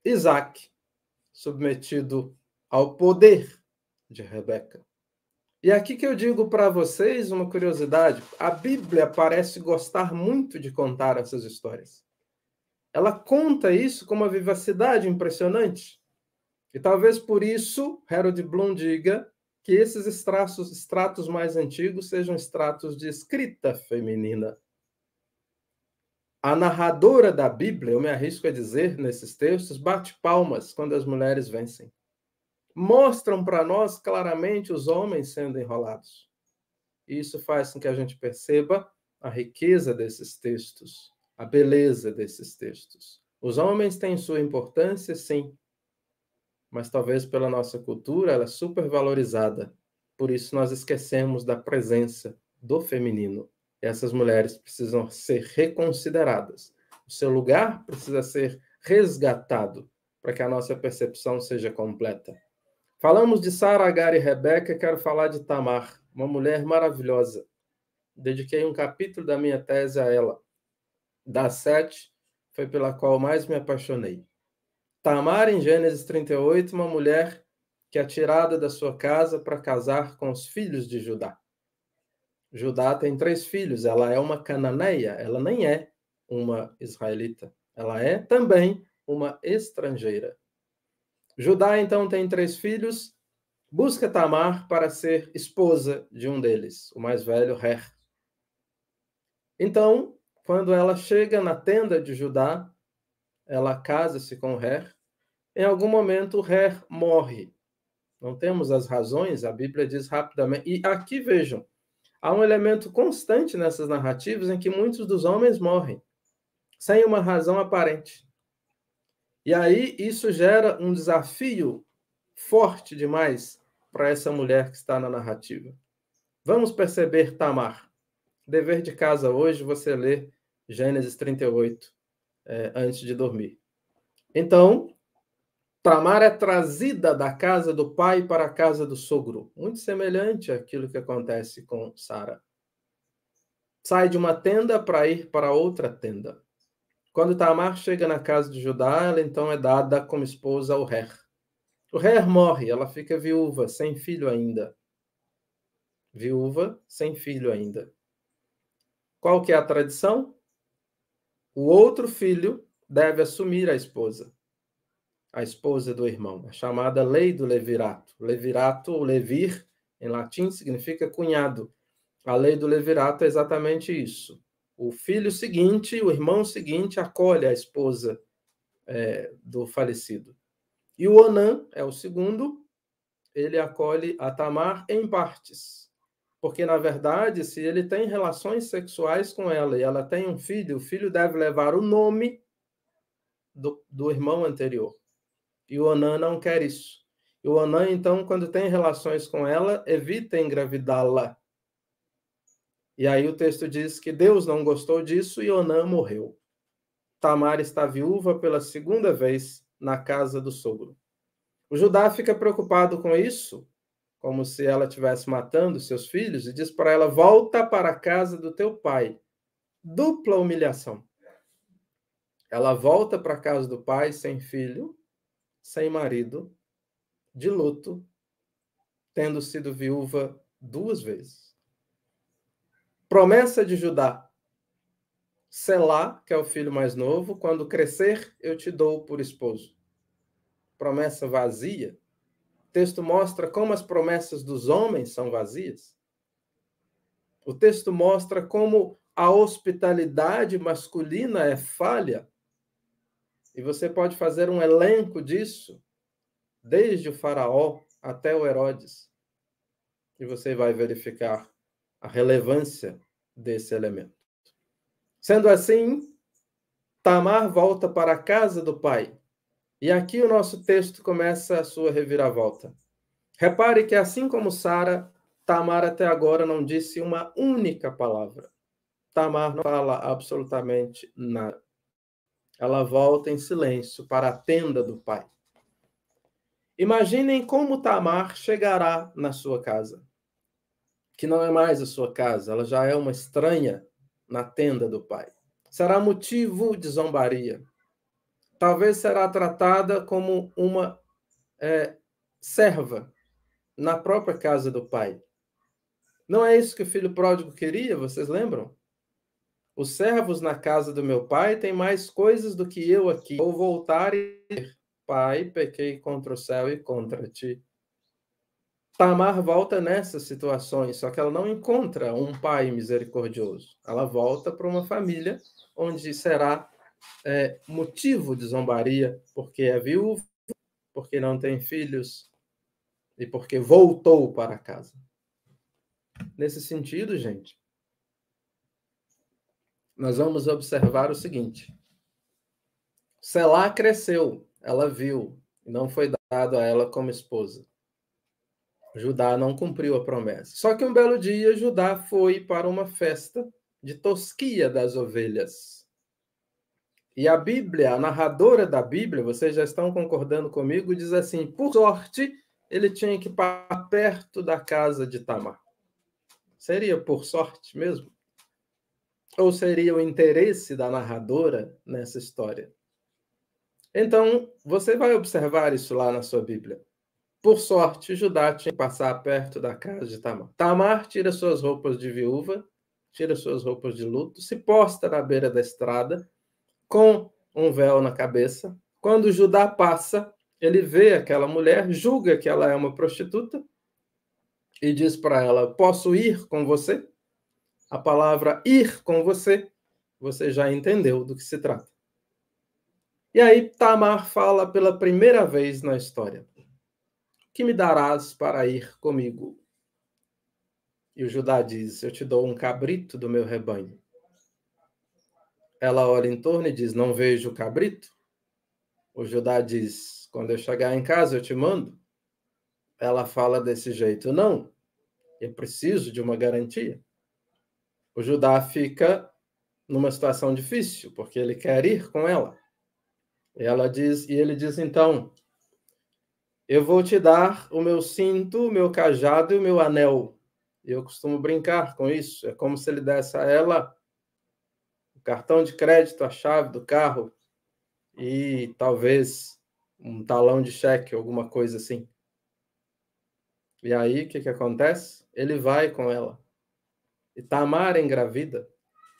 Speaker 3: Isaac submetido ao poder de Rebeca. E aqui que eu digo para vocês uma curiosidade. A Bíblia parece gostar muito de contar essas histórias. Ela conta isso com uma vivacidade impressionante. E talvez por isso Harold Bloom diga que esses extratos mais antigos sejam extratos de escrita feminina. A narradora da Bíblia, eu me arrisco a dizer nesses textos, bate palmas quando as mulheres vencem. Mostram para nós claramente os homens sendo enrolados. Isso faz com que a gente perceba a riqueza desses textos, a beleza desses textos. Os homens têm sua importância, sim, mas talvez pela nossa cultura ela é supervalorizada. Por isso nós esquecemos da presença do feminino. Essas mulheres precisam ser reconsideradas. O seu lugar precisa ser resgatado para que a nossa percepção seja completa. Falamos de Sara, Agar e Rebeca, quero falar de Tamar, uma mulher maravilhosa. Dediquei um capítulo da minha tese a ela. Das 7, foi pela qual mais me apaixonei. Tamar, em Gênesis 38, uma mulher que é tirada da sua casa para casar com os filhos de Judá. Judá tem 3 filhos, ela é uma cananeia, ela nem é uma israelita. Ela é também uma estrangeira. Judá, então, tem 3 filhos, busca Tamar para ser esposa de um deles, o mais velho, Rer. Então, quando ela chega na tenda de Judá, ela casa-se com Rer. Em algum momento, Rer morre. Não temos as razões, a Bíblia diz rapidamente. E aqui, vejam, há um elemento constante nessas narrativas em que muitos dos homens morrem, sem uma razão aparente. E aí isso gera um desafio forte demais para essa mulher que está na narrativa. Vamos perceber Tamar. Dever de casa hoje, você lê Gênesis 38, antes de dormir. Então, Tamar é trazida da casa do pai para a casa do sogro. Muito semelhante àquilo que acontece com Sara. Sai de uma tenda para ir para outra tenda. Quando Tamar chega na casa de Judá, ela então é dada como esposa ao Rer. O Rer morre, ela fica viúva, sem filho ainda. Viúva, sem filho ainda. Qual que é a tradição? O outro filho deve assumir a esposa do irmão, a chamada lei do levirato. Levirato, ou levir, em latim, significa cunhado. A lei do levirato é exatamente isso. O filho seguinte, o irmão seguinte, acolhe a esposa do falecido. E o Onã é o segundo, ele acolhe a Tamar em partes. Porque, na verdade, se ele tem relações sexuais com ela e ela tem um filho, o filho deve levar o nome do irmão anterior. E o Onã não quer isso. E o Onã, então, quando tem relações com ela, evita engravidá-la. E aí o texto diz que Deus não gostou disso e Onã morreu. Tamar está viúva pela segunda vez na casa do sogro. O Judá fica preocupado com isso, como se ela estivesse matando seus filhos, e diz para ela: volta para a casa do teu pai. Dupla humilhação. Ela volta para a casa do pai sem filho, sem marido, de luto, tendo sido viúva 2 vezes. Promessa de Judá. Selá, que é o filho mais novo, quando crescer, eu te dou por esposo. Promessa vazia. O texto mostra como as promessas dos homens são vazias. O texto mostra como a hospitalidade masculina é falha. E você pode fazer um elenco disso, desde o faraó até o Herodes. E você vai verificar a relevância desse elemento. Sendo assim, Tamar volta para a casa do pai. E aqui o nosso texto começa a sua reviravolta. Repare que, assim como Sara, Tamar até agora não disse uma única palavra. Tamar não fala absolutamente nada. Ela volta em silêncio para a tenda do pai. Imaginem como Tamar chegará na sua casa, que não é mais a sua casa, ela já é uma estranha na tenda do pai. Será motivo de zombaria. Talvez será tratada como uma serva na própria casa do pai. Não é isso que o filho pródigo queria, vocês lembram? Os servos na casa do meu pai têm mais coisas do que eu aqui. Vou voltar e dizer: pai, pequei contra o céu e contra ti. Tamar volta nessas situações, só que ela não encontra um pai misericordioso. Ela volta para uma família onde será motivo de zombaria, porque é viúva, porque não tem filhos e porque voltou para casa. Nesse sentido, gente, nós vamos observar o seguinte: Selá cresceu, ela viu, e não foi dado a ela como esposa. Judá não cumpriu a promessa. Só que um belo dia, Judá foi para uma festa de tosquia das ovelhas. E a Bíblia, a narradora da Bíblia, vocês já estão concordando comigo, diz assim: por sorte, ele tinha que passar perto da casa de Tamar. Seria por sorte mesmo? Ou seria o interesse da narradora nessa história? Então, você vai observar isso lá na sua Bíblia. Por sorte, Judá tinha que passar perto da casa de Tamar. Tamar tira suas roupas de viúva, tira suas roupas de luto, se posta na beira da estrada, com um véu na cabeça. Quando Judá passa, ele vê aquela mulher, julga que ela é uma prostituta e diz para ela: posso ir com você? A palavra ir com você, você já entendeu do que se trata. E aí Tamar fala pela primeira vez na história: que me darás para ir comigo? E o Judá diz: eu te dou um cabrito do meu rebanho. Ela olha em torno e diz: não vejo o cabrito. O Judá diz: quando eu chegar em casa eu te mando. Ela fala desse jeito: não, eu preciso de uma garantia. O Judá fica numa situação difícil, porque ele quer ir com ela. E ele diz: então, eu vou te dar o meu cinto, o meu cajado e o meu anel. Eu costumo brincar com isso. É como se ele desse a ela o cartão de crédito, a chave do carro e talvez um talão de cheque, alguma coisa assim. E aí, o que acontece? Ele vai com ela. E Tamar engravida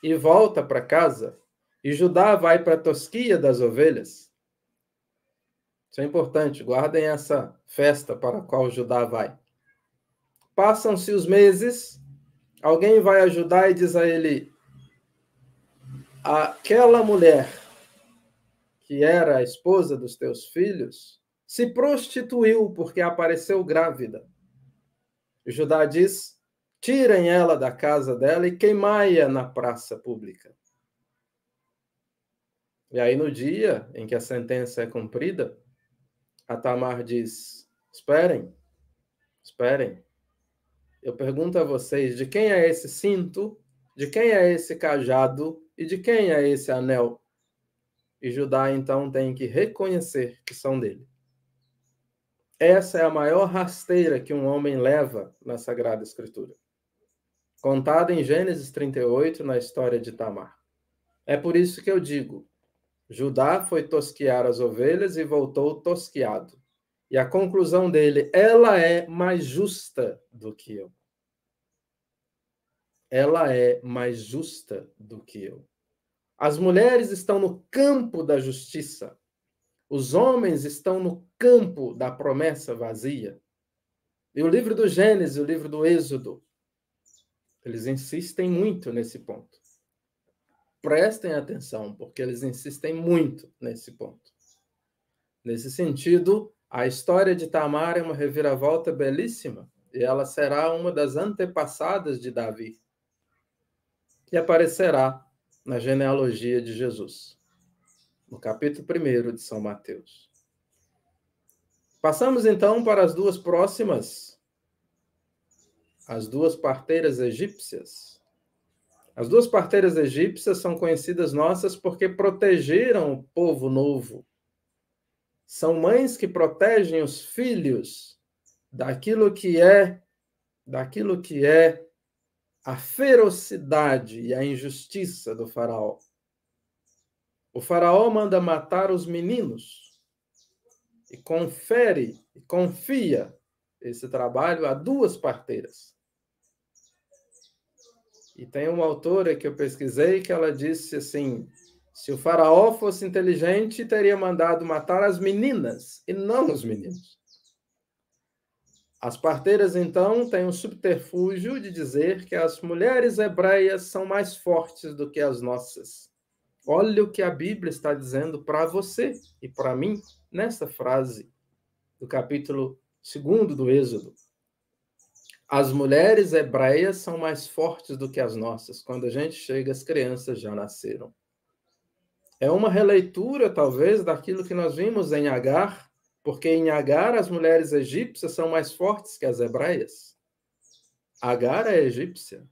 Speaker 3: e volta para casa. E Judá vai para a tosquia das ovelhas. Isso é importante, guardem essa festa para a qual Judá vai. Passam-se os meses Alguém vai ajudar e diz a ele: aquela mulher que era a esposa dos teus filhos se prostituiu porque apareceu grávida. E Judá diz: tirem ela da casa dela e queimai-a na praça pública. E aí, no dia em que a sentença é cumprida, a Tamar diz: esperem, esperem. Eu pergunto a vocês, de quem é esse cinto? De quem é esse cajado? E de quem é esse anel? E Judá, então, tem que reconhecer que são dele. Essa é a maior rasteira que um homem leva na Sagrada Escritura, contada em Gênesis 38, na história de Tamar. É por isso que eu digo, Judá foi tosquiar as ovelhas e voltou tosquiado. E a conclusão dele: ela é mais justa do que eu. Ela é mais justa do que eu. As mulheres estão no campo da justiça. Os homens estão no campo da promessa vazia. E o livro do Gênesis, o livro do Êxodo, eles insistem muito nesse ponto. Prestem atenção, porque eles insistem muito nesse ponto. Nesse sentido, a história de Tamar é uma reviravolta belíssima, e ela será uma das antepassadas de Davi, que aparecerá na genealogia de Jesus, no capítulo 1 de São Mateus. Passamos então para as duas próximas, as duas parteiras egípcias. As duas parteiras egípcias são conhecidas nossas porque protegeram o povo novo. São mães que protegem os filhos daquilo que é a ferocidade e a injustiça do faraó. O faraó manda matar os meninos e confia esse trabalho a duas parteiras. E tem uma autora que eu pesquisei que ela disse assim: se o faraó fosse inteligente, teria mandado matar as meninas e não os meninos. As parteiras, então, têm um subterfúgio de dizer que as mulheres hebreias são mais fortes do que as nossas. Olha o que a Bíblia está dizendo para você e para mim nessa frase do capítulo 2 do Êxodo. As mulheres hebreias são mais fortes do que as nossas. Quando a gente chega, as crianças já nasceram. É uma releitura, talvez, daquilo que nós vimos em Agar, porque em Agar as mulheres egípcias são mais fortes que as hebreias. Agar é egípcia,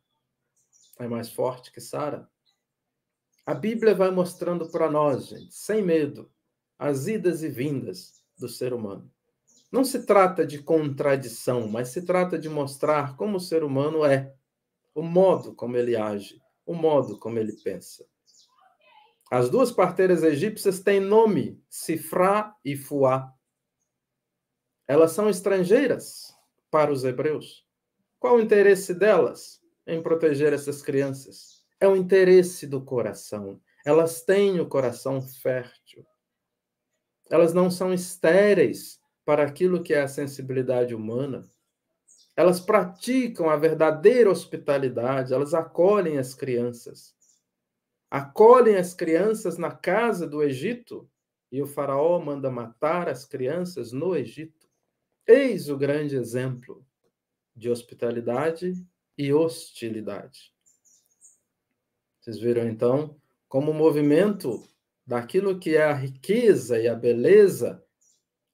Speaker 3: é mais forte que Sara. A Bíblia vai mostrando para nós, gente, sem medo, as idas e vindas do ser humano. Não se trata de contradição, mas se trata de mostrar como o ser humano é, o modo como ele age, o modo como ele pensa. As duas parteiras egípcias têm nome, Sifrá e Fuá. Elas são estrangeiras para os hebreus. Qual o interesse delas em proteger essas crianças? É o interesse do coração. Elas têm o coração fértil. Elas não são estéreis para aquilo que é a sensibilidade humana. Elas praticam a verdadeira hospitalidade, elas acolhem as crianças. Acolhem as crianças na casa do Egito, e o faraó manda matar as crianças no Egito. Eis o grande exemplo de hospitalidade e hostilidade. Vocês viram, então, como o movimento daquilo que é a riqueza e a beleza,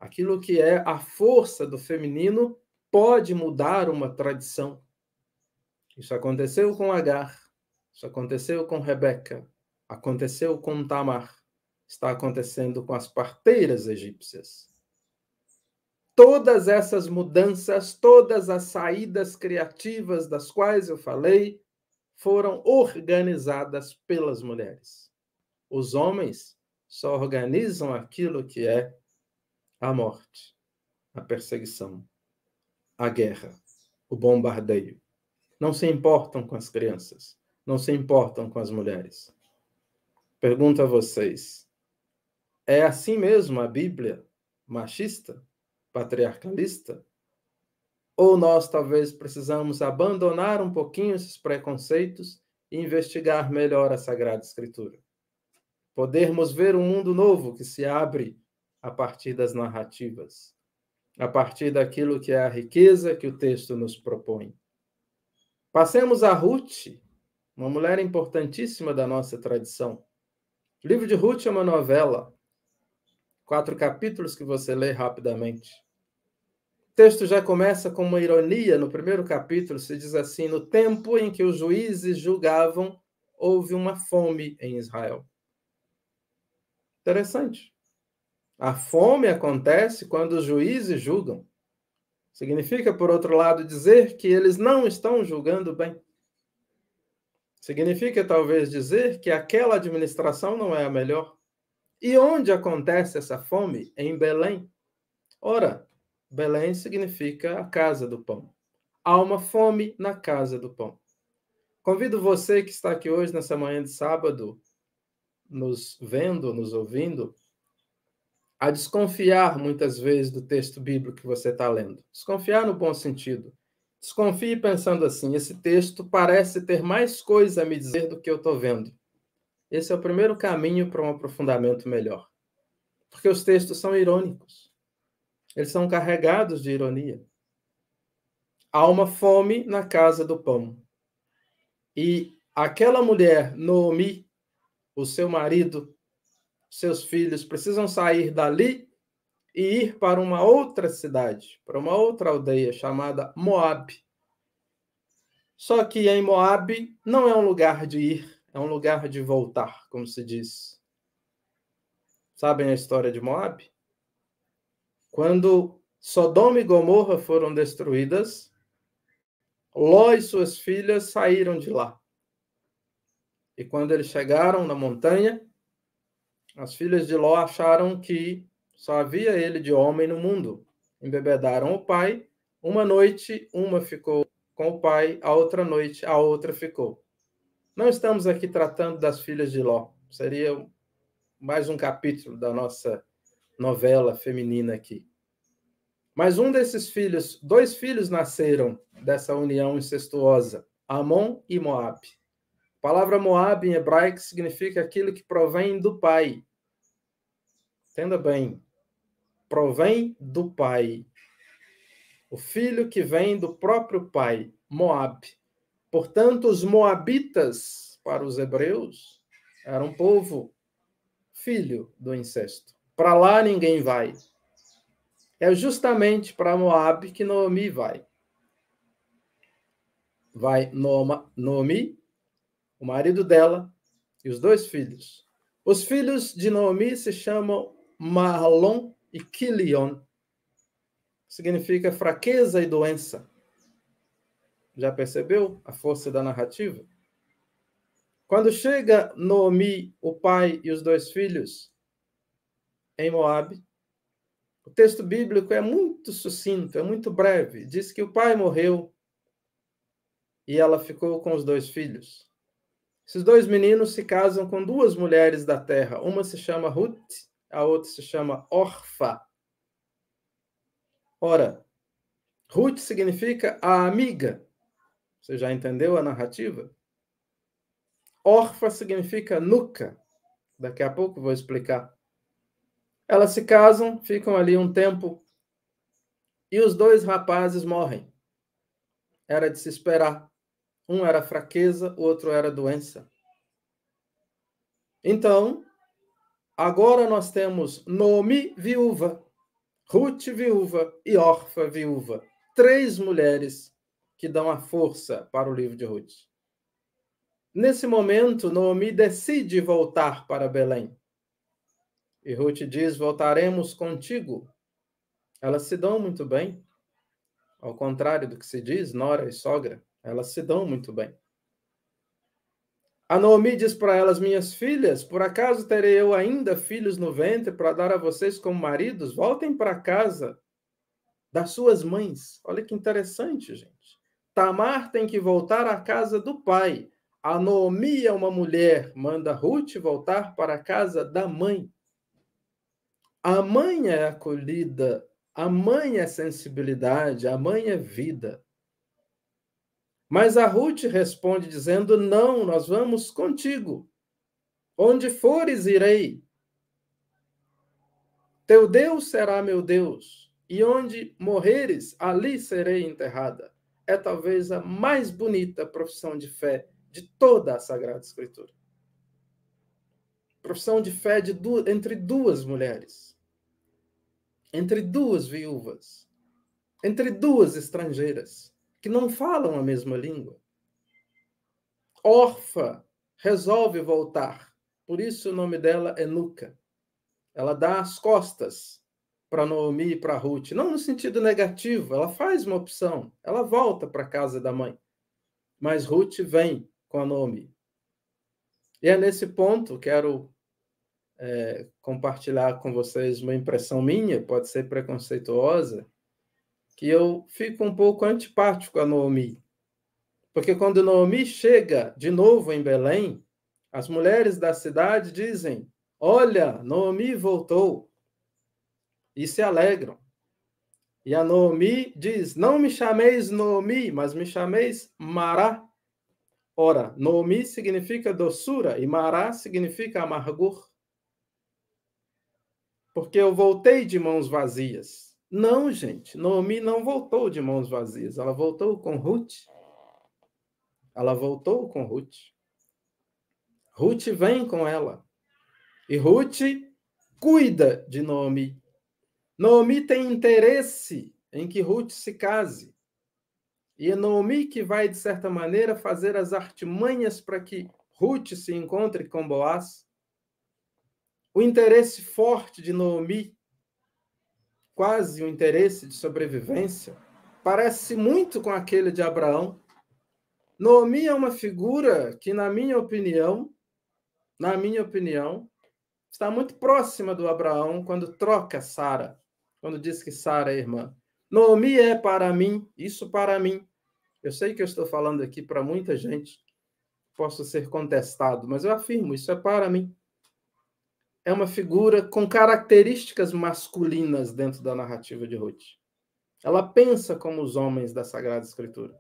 Speaker 3: aquilo que é a força do feminino, pode mudar uma tradição. Isso aconteceu com Agar, isso aconteceu com Rebeca, aconteceu com Tamar, está acontecendo com as parteiras egípcias. Todas essas mudanças, todas as saídas criativas das quais eu falei, foram organizadas pelas mulheres. Os homens só organizam aquilo que é a morte, a perseguição, a guerra, o bombardeio. Não se importam com as crianças, não se importam com as mulheres. Pergunto a vocês, é assim mesmo a Bíblia machista, patriarcalista? Ou nós talvez precisamos abandonar um pouquinho esses preconceitos e investigar melhor a Sagrada Escritura. Podermos ver um mundo novo que se abre a partir das narrativas, a partir daquilo que é a riqueza que o texto nos propõe. Passemos a Ruth, uma mulher importantíssima da nossa tradição. O livro de Ruth é uma novela, 4 capítulos que você lê rapidamente. O texto já começa com uma ironia. No primeiro capítulo se diz assim: no tempo em que os juízes julgavam, houve uma fome em Israel. Interessante. A fome acontece quando os juízes julgam. Significa, por outro lado, dizer que eles não estão julgando bem. Significa, talvez, dizer que aquela administração não é a melhor. E onde acontece essa fome? Em Belém. Ora, Belém significa a casa do pão. Há uma fome na casa do pão. Convido você que está aqui hoje, nessa manhã de sábado, nos vendo, nos ouvindo, a desconfiar muitas vezes do texto bíblico que você está lendo. Desconfiar no bom sentido. Desconfie pensando assim: esse texto parece ter mais coisa a me dizer do que eu estou vendo. Esse é o primeiro caminho para um aprofundamento melhor. Porque os textos são irônicos. Eles são carregados de ironia. Há uma fome na casa do pão. E aquela mulher, Noomi, o seu marido, seus filhos, precisam sair dali e ir para uma outra cidade, para uma outra aldeia chamada Moabe. Só que em Moabe não é um lugar de ir, é um lugar de voltar, como se diz. Sabem a história de Moabe? Quando Sodoma e Gomorra foram destruídas, Ló e suas filhas saíram de lá. E quando eles chegaram na montanha, as filhas de Ló acharam que só havia ele de homem no mundo. Embebedaram o pai. Uma noite, uma ficou com o pai, a outra noite, a outra ficou. Não estamos aqui tratando das filhas de Ló. Seria mais um capítulo da nossa novela feminina aqui. Mas um desses filhos, 2 filhos nasceram dessa união incestuosa, Amon e Moabe. A palavra Moabe em hebraico significa aquilo que provém do pai. Entenda bem, provém do pai. O filho que vem do próprio pai, Moabe. Portanto, os moabitas, para os hebreus, eram um povo filho do incesto. Para lá ninguém vai. É justamente para Moabe que Noomi vai. Vai Noomi, o marido dela, e os 2 filhos. Os filhos de Noomi se chamam Mahlon e Quilion. Significa fraqueza e doença. Já percebeu a força da narrativa? Quando chega Noomi, o pai e os 2 filhos, em Moabe, o texto bíblico é muito sucinto, é muito breve. Diz que o pai morreu e ela ficou com os 2 filhos. Esses 2 meninos se casam com 2 mulheres da terra. Uma se chama Ruth, a outra se chama Orfa. Ora, Ruth significa a amiga. Você já entendeu a narrativa? Orfa significa nuca. Daqui a pouco vou explicar. Elas se casam, ficam ali um tempo e os 2 rapazes morrem. Era de se esperar. Um era fraqueza, o outro era doença. Então, agora nós temos Noomi viúva, Ruth viúva e Orfa viúva. 3 mulheres que dão a força para o livro de Ruth. Nesse momento, Noomi decide voltar para Belém. E Ruth diz: voltaremos contigo. Elas se dão muito bem. Ao contrário do que se diz, nora e sogra, elas se dão muito bem. A Noomi diz para elas: minhas filhas, por acaso terei eu ainda filhos no ventre para dar a vocês como maridos? Voltem para casa das suas mães. Olha que interessante, gente. Tamar tem que voltar à casa do pai. A Noomi é uma mulher, manda Ruth voltar para a casa da mãe. A mãe é acolhida A mãe é sensibilidade, a mãe é vida. Mas a Ruth responde dizendo: não, nós vamos contigo. Onde fores, irei. Teu Deus será meu Deus, e onde morreres, ali serei enterrada. É talvez a mais bonita profissão de fé de toda a Sagrada Escritura. Profissão de fé entre duas mulheres, entre duas viúvas, entre duas estrangeiras, que não falam a mesma língua. Órfã resolve voltar, por isso o nome dela é Nuca. Ela dá as costas para Naomi e para Ruth, não no sentido negativo, ela faz uma opção, ela volta para a casa da mãe, mas Ruth vem com a Naomi. E é nesse ponto, quero compartilhar com vocês uma impressão minha, pode ser preconceituosa, que eu fico um pouco antipático a Naomi. Porque quando Naomi chega de novo em Belém, as mulheres da cidade dizem: olha, Naomi voltou, e se alegram. E a Naomi diz: não me chameis Naomi, mas me chameis Mará. Ora, Naomi significa doçura e Mará significa amargor. Porque eu voltei de mãos vazias. Não, gente, Naomi não voltou de mãos vazias, ela voltou com Ruth. Ela voltou com Ruth. Ruth vem com ela. E Ruth cuida de Naomi. Naomi tem interesse em que Ruth se case. E é Naomi que vai, de certa maneira, fazer as artimanhas para que Ruth se encontre com Boaz. O interesse forte de Naomi, quase um interesse de sobrevivência, parece muito com aquele de Abraão. Naomi é uma figura que, na minha opinião, está muito próxima do Abraão quando troca Sara, quando diz que Sara é irmã. Naomi é para mim, isso para mim. Eu sei que eu estou falando aqui para muita gente, posso ser contestado, mas eu afirmo, isso é para mim. É uma figura com características masculinas dentro da narrativa de Ruth. Ela pensa como os homens da Sagrada Escritura.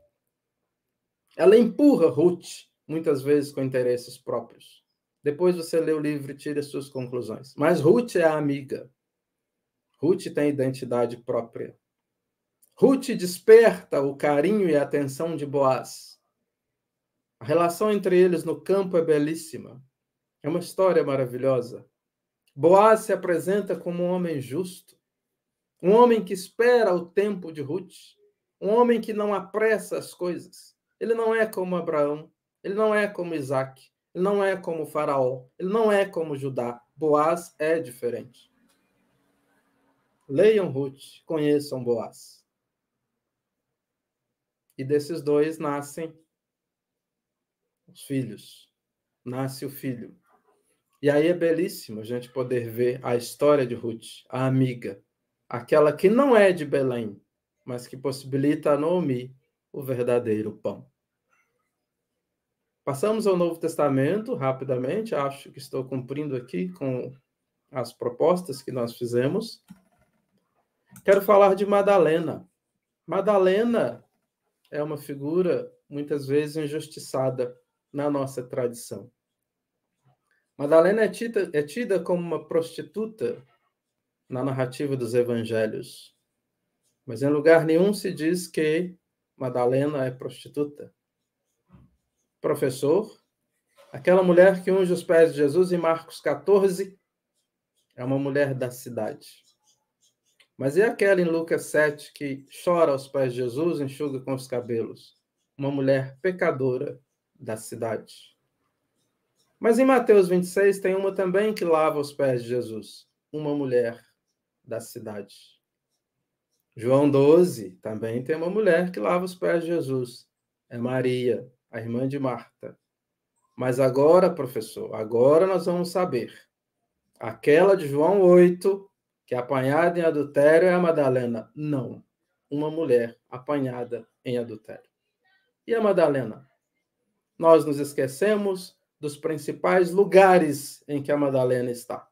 Speaker 3: Ela empurra Ruth, muitas vezes com interesses próprios. Depois você lê o livro e tira as suas conclusões. Mas Ruth é a amiga. Ruth tem identidade própria. Ruth desperta o carinho e a atenção de Boaz. A relação entre eles no campo é belíssima. É uma história maravilhosa. Boaz se apresenta como um homem justo, um homem que espera o tempo de Ruth, um homem que não apressa as coisas. Ele não é como Abraão, ele não é como Isaac, ele não é como Faraó, ele não é como Judá. Boaz é diferente. Leiam Ruth, conheçam Boaz. E desses dois nascem os filhos. Nasce o filho. E aí é belíssimo a gente poder ver a história de Ruth, a amiga, aquela que não é de Belém, mas que possibilita a Naomi o verdadeiro pão. Passamos ao Novo Testamento rapidamente, acho que estou cumprindo aqui com as propostas que nós fizemos. Quero falar de Madalena. Madalena é uma figura muitas vezes injustiçada na nossa tradição. Madalena é tida como uma prostituta na narrativa dos evangelhos. Mas em lugar nenhum se diz que Madalena é prostituta. Professor, aquela mulher que unge os pés de Jesus em Marcos 14 é uma mulher da cidade. Mas e aquela em Lucas 7 que chora aos pés de Jesus, enxuga com os cabelos? Uma mulher pecadora da cidade. Mas em Mateus 26 tem uma também que lava os pés de Jesus, uma mulher da cidade. João 12 também tem uma mulher que lava os pés de Jesus, é Maria, a irmã de Marta. Mas agora, professor, agora nós vamos saber. Aquela de João 8, que é apanhada em adultério, é a Madalena. Não, uma mulher apanhada em adultério. E a Madalena? Nós nos esquecemos dos principais lugares em que a Madalena está.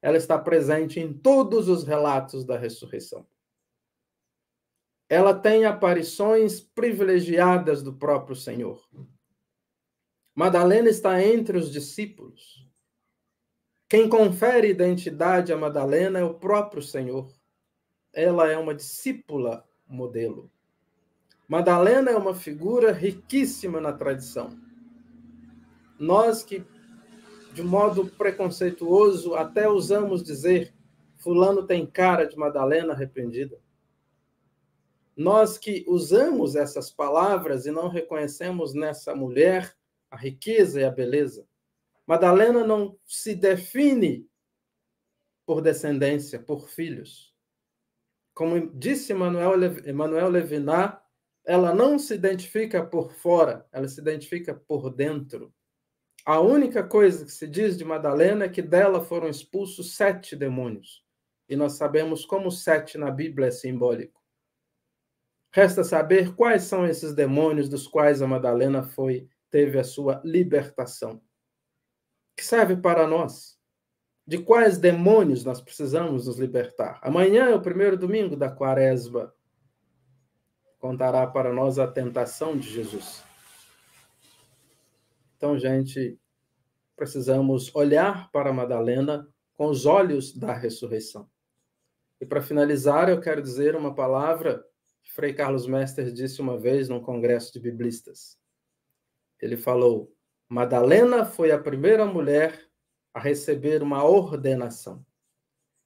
Speaker 3: ela está presente em todos os relatos da ressurreição. Ela tem aparições privilegiadas do próprio Senhor. Madalena está entre os discípulos. Quem confere identidade a Madalena é o próprio Senhor. Ela é uma discípula modelo. Madalena é uma figura riquíssima na tradição. Nós que, de modo preconceituoso, até usamos dizer fulano tem cara de Madalena arrependida. Nós que usamos essas palavras e não reconhecemos nessa mulher a riqueza e a beleza. Madalena não se define por descendência, por filhos. Como disse Emmanuel Levinas, ela não se identifica por fora, ela se identifica por dentro. A única coisa que se diz de Madalena é que dela foram expulsos 7 demônios. E nós sabemos como 7 na Bíblia é simbólico. Resta saber quais são esses demônios dos quais a Madalena teve a sua libertação. Que serve para nós? De quais demônios nós precisamos nos libertar? Amanhã é o primeiro domingo da Quaresma. Contará para nós a tentação de Jesus. Então, gente, precisamos olhar para Madalena com os olhos da ressurreição. E para finalizar, eu quero dizer uma palavra que Frei Carlos Mester disse uma vez num congresso de biblistas. Ele falou: Madalena foi a primeira mulher a receber uma ordenação.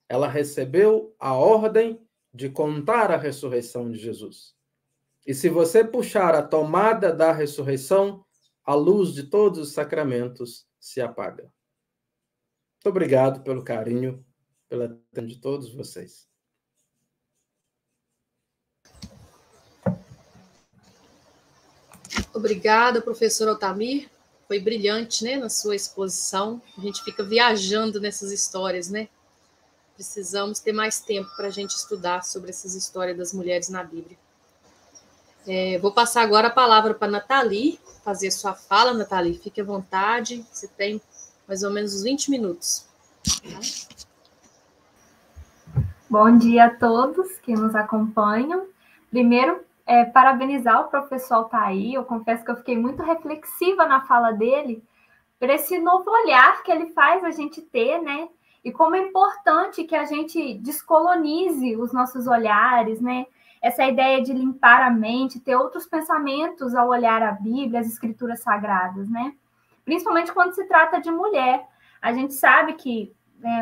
Speaker 3: Ela recebeu a ordem de contar a ressurreição de Jesus. E se você puxar a tomada da ressurreição, a luz de todos os sacramentos se apaga. Muito obrigado pelo carinho, pela atenção de todos vocês.
Speaker 2: Obrigada, professor Altamir. Foi brilhante, né, na sua exposição. A gente fica viajando nessas histórias, né? Precisamos ter mais tempo para a gente estudar sobre essas histórias das mulheres na Bíblia. Vou passar agora a palavra para a Nathalie, fazer sua fala. Nathalie, fique à vontade. Você tem mais ou menos uns 20 minutos.
Speaker 4: Bom dia a todos que nos acompanham. Primeiro, parabenizar o professor Altair. Eu confesso que eu fiquei muito reflexiva na fala dele, por esse novo olhar que ele faz a gente ter, né? E como é importante que a gente descolonize os nossos olhares, né? Essa ideia de limpar a mente, ter outros pensamentos ao olhar a Bíblia, as Escrituras Sagradas, né? Principalmente quando se trata de mulher. A gente sabe que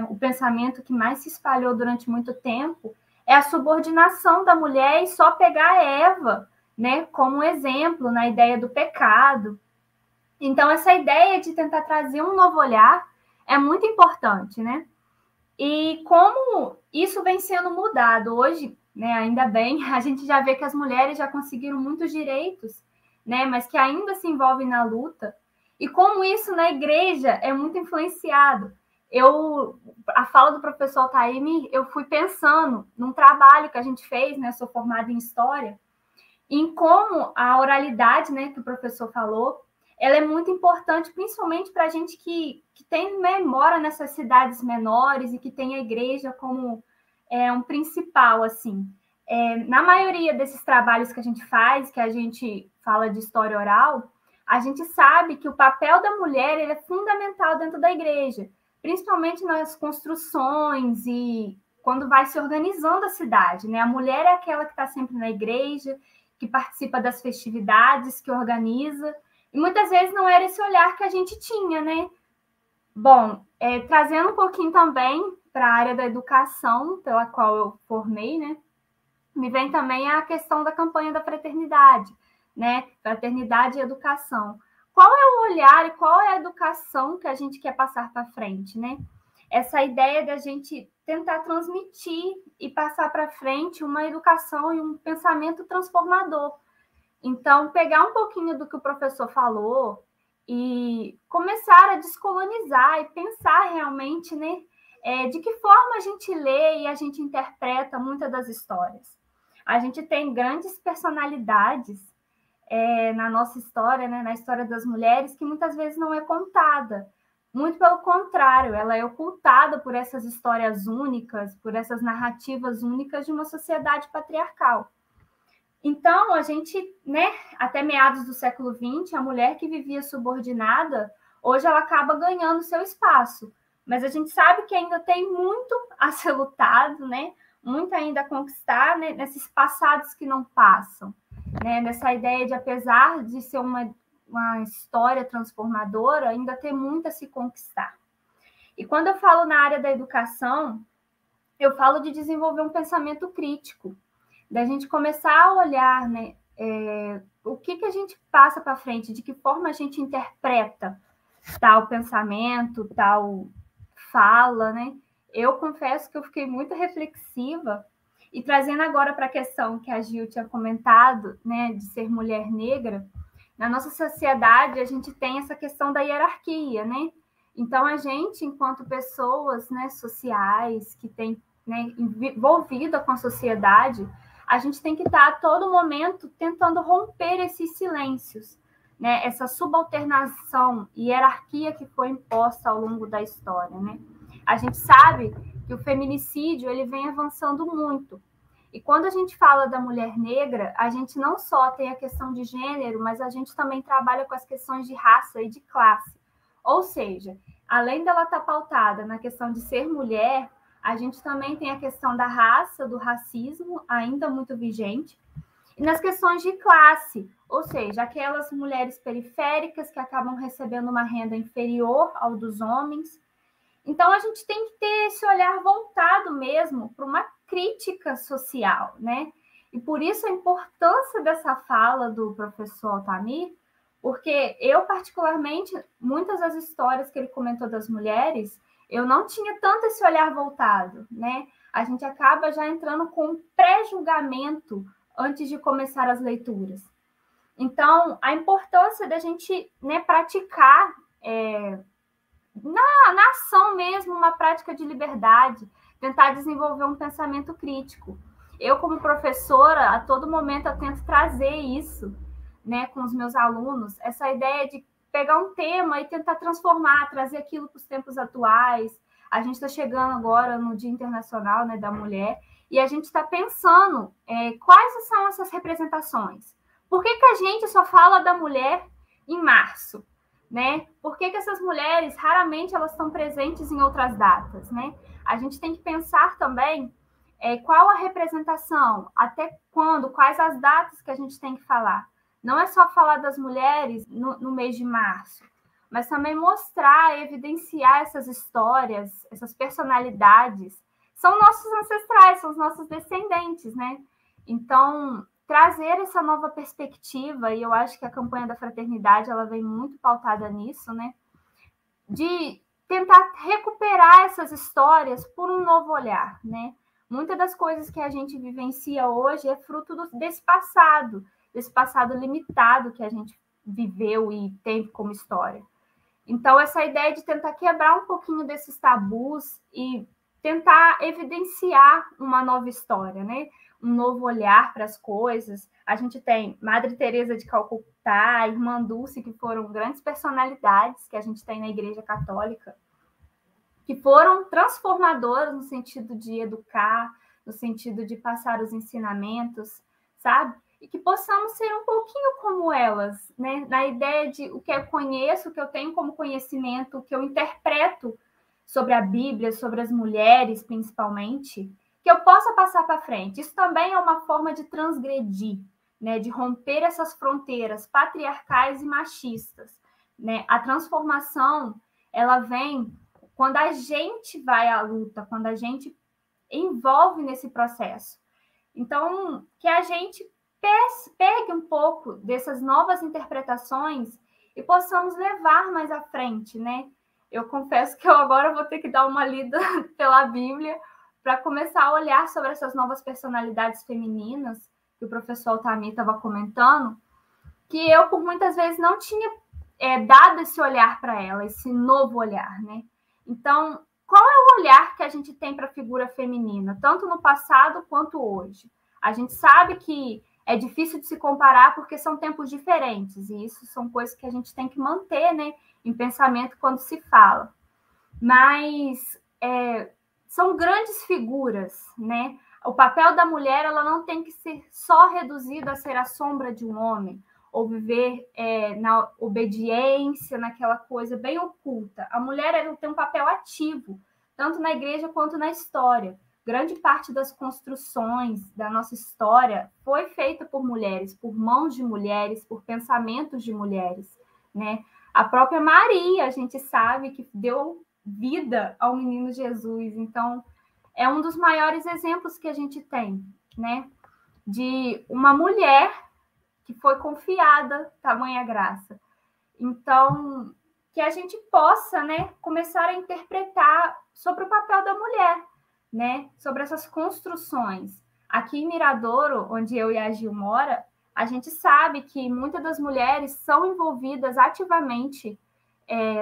Speaker 4: o pensamento que mais se espalhou durante muito tempo é a subordinação da mulher e só pegar Eva, né, como exemplo na ideia do pecado. Então, essa ideia de tentar trazer um novo olhar é muito importante, né? E como isso vem sendo mudado hoje, né, ainda bem, a gente já vê que as mulheres já conseguiram muitos direitos, né, mas que ainda se envolvem na luta. E como isso na igreja é muito influenciado. A fala do professor Altair, eu fui pensando num trabalho que a gente fez, né? Sou formada em História, em como a oralidade, né, que o professor falou, ela é muito importante, principalmente para a gente que tem, né, mora nessas cidades menores e que tem a igreja como um principal, assim. Na maioria desses trabalhos que a gente faz, que a gente fala de história oral, a gente sabe que o papel da mulher ele é fundamental dentro da igreja, principalmente nas construções e quando vai se organizando a cidade, né? A mulher é aquela que está sempre na igreja, que participa das festividades, que organiza, e muitas vezes não era esse olhar que a gente tinha, né? Bom, trazendo um pouquinho também para a área da educação, pela qual eu formei, né? Me vem também a questão da campanha da fraternidade, né? Fraternidade e educação. Qual é o olhar e qual é a educação que a gente quer passar para frente, né? Essa ideia da gente tentar transmitir e passar para frente uma educação e um pensamento transformador. Então, pegar um pouquinho do que o professor falou e começar a descolonizar e pensar realmente, né, de que forma a gente lê e a gente interpreta muitas das histórias. A gente tem grandes personalidades na nossa história, né, na história das mulheres, que muitas vezes não é contada. Muito pelo contrário, ela é ocultada por essas histórias únicas, por essas narrativas únicas de uma sociedade patriarcal. Então, a gente, né, até meados do século XX, a mulher que vivia subordinada, hoje ela acaba ganhando seu espaço. Mas a gente sabe que ainda tem muito a ser lutado, né? Muito ainda a conquistar, né? Nesses passados que não passam. Né? Nessa ideia de, apesar de ser uma história transformadora, ainda tem muito a se conquistar. E quando eu falo na área da educação, eu falo de desenvolver um pensamento crítico, da gente começar a olhar, né, o que a gente passa para frente, de que forma a gente interpreta tal pensamento, tal fala, né? Eu confesso que eu fiquei muito reflexiva, e trazendo agora para a questão que a Gil tinha comentado, né, de ser mulher negra, na nossa sociedade a gente tem essa questão da hierarquia, né? Então a gente, enquanto pessoas, né, sociais, que tem, né, envolvida com a sociedade, a gente tem que estar a todo momento tentando romper esses silêncios, né? Essa subalternação e hierarquia que foi imposta ao longo da história, né? A gente sabe que o feminicídio ele vem avançando muito. E quando a gente fala da mulher negra, a gente não só tem a questão de gênero, mas a gente também trabalha com as questões de raça e de classe. Ou seja, além dela estar pautada na questão de ser mulher, a gente também tem a questão da raça, do racismo, ainda muito vigente, e nas questões de classe, ou seja, aquelas mulheres periféricas que acabam recebendo uma renda inferior ao dos homens. Então, a gente tem que ter esse olhar voltado mesmo para uma crítica social, né? E por isso a importância dessa fala do professor Altamir, porque eu, particularmente, muitas das histórias que ele comentou das mulheres, eu não tinha tanto esse olhar voltado, né? A gente acaba já entrando com um pré-julgamento antes de começar as leituras. Então, a importância da gente, né, praticar na ação mesmo uma prática de liberdade, tentar desenvolver um pensamento crítico. Eu, como professora, a todo momento eu tento trazer isso, né, com os meus alunos, essa ideia de pegar um tema e tentar transformar, trazer aquilo para os tempos atuais. A gente está chegando agora no Dia Internacional, né, da Mulher, e a gente está pensando quais são essas representações. Por que a gente só fala da mulher em março? Né? Por que essas mulheres, raramente, elas estão presentes em outras datas? Né? A gente tem que pensar também qual a representação, até quando, quais as datas que a gente tem que falar. Não é só falar das mulheres no mês de março, mas também mostrar, evidenciar essas histórias, essas personalidades. São nossos ancestrais, são os nossos descendentes, né? Então, trazer essa nova perspectiva, e eu acho que a campanha da fraternidade ela vem muito pautada nisso, né? De tentar recuperar essas histórias por um novo olhar, né? Muitas das coisas que a gente vivencia hoje é fruto desse passado limitado que a gente viveu e tem como história. Então, essa ideia de tentar quebrar um pouquinho desses tabus e tentar evidenciar uma nova história, né? Um novo olhar para as coisas. A gente tem Madre Teresa de Calcutá, Irmã Dulce, que foram grandes personalidades que a gente tem na Igreja Católica, que foram transformadoras no sentido de educar, no sentido de passar os ensinamentos, sabe? E que possamos ser um pouquinho como elas, né? Na ideia de o que eu conheço, o que eu tenho como conhecimento, o que eu interpreto sobre a Bíblia, sobre as mulheres, principalmente, que eu possa passar para frente. Isso também é uma forma de transgredir, né? De romper essas fronteiras patriarcais e machistas, né? A transformação, ela vem quando a gente vai à luta, quando a gente envolve nesse processo. Então, que a gente pegue um pouco dessas novas interpretações e possamos levar mais à frente, né? Eu confesso que eu agora vou ter que dar uma lida pela Bíblia para começar a olhar sobre essas novas personalidades femininas que o professor Altamir estava comentando, que eu, por muitas vezes, não tinha dado esse olhar para ela, esse novo olhar, né? Então, qual é o olhar que a gente tem para a figura feminina, tanto no passado quanto hoje? A gente sabe que é difícil de se comparar porque são tempos diferentes, e isso são coisas que a gente tem que manter, né, em pensamento quando se fala. Mas são grandes figuras, né? O papel da mulher, ela não tem que ser só reduzido a ser a sombra de um homem, ou viver na obediência, naquela coisa bem oculta. A mulher, ela tem um papel ativo, tanto na igreja quanto na história. Grande parte das construções da nossa história foi feita por mulheres, por mãos de mulheres, por pensamentos de mulheres, né? A própria Maria, a gente sabe que deu vida ao menino Jesus. Então, é um dos maiores exemplos que a gente tem, né? De uma mulher que foi confiada, tamanha graça. Então, que a gente possa, né, começar a interpretar sobre o papel da mulher, né, sobre essas construções. Aqui em Miradouro, onde eu e a Gil mora, a gente sabe que muitas das mulheres são envolvidas ativamente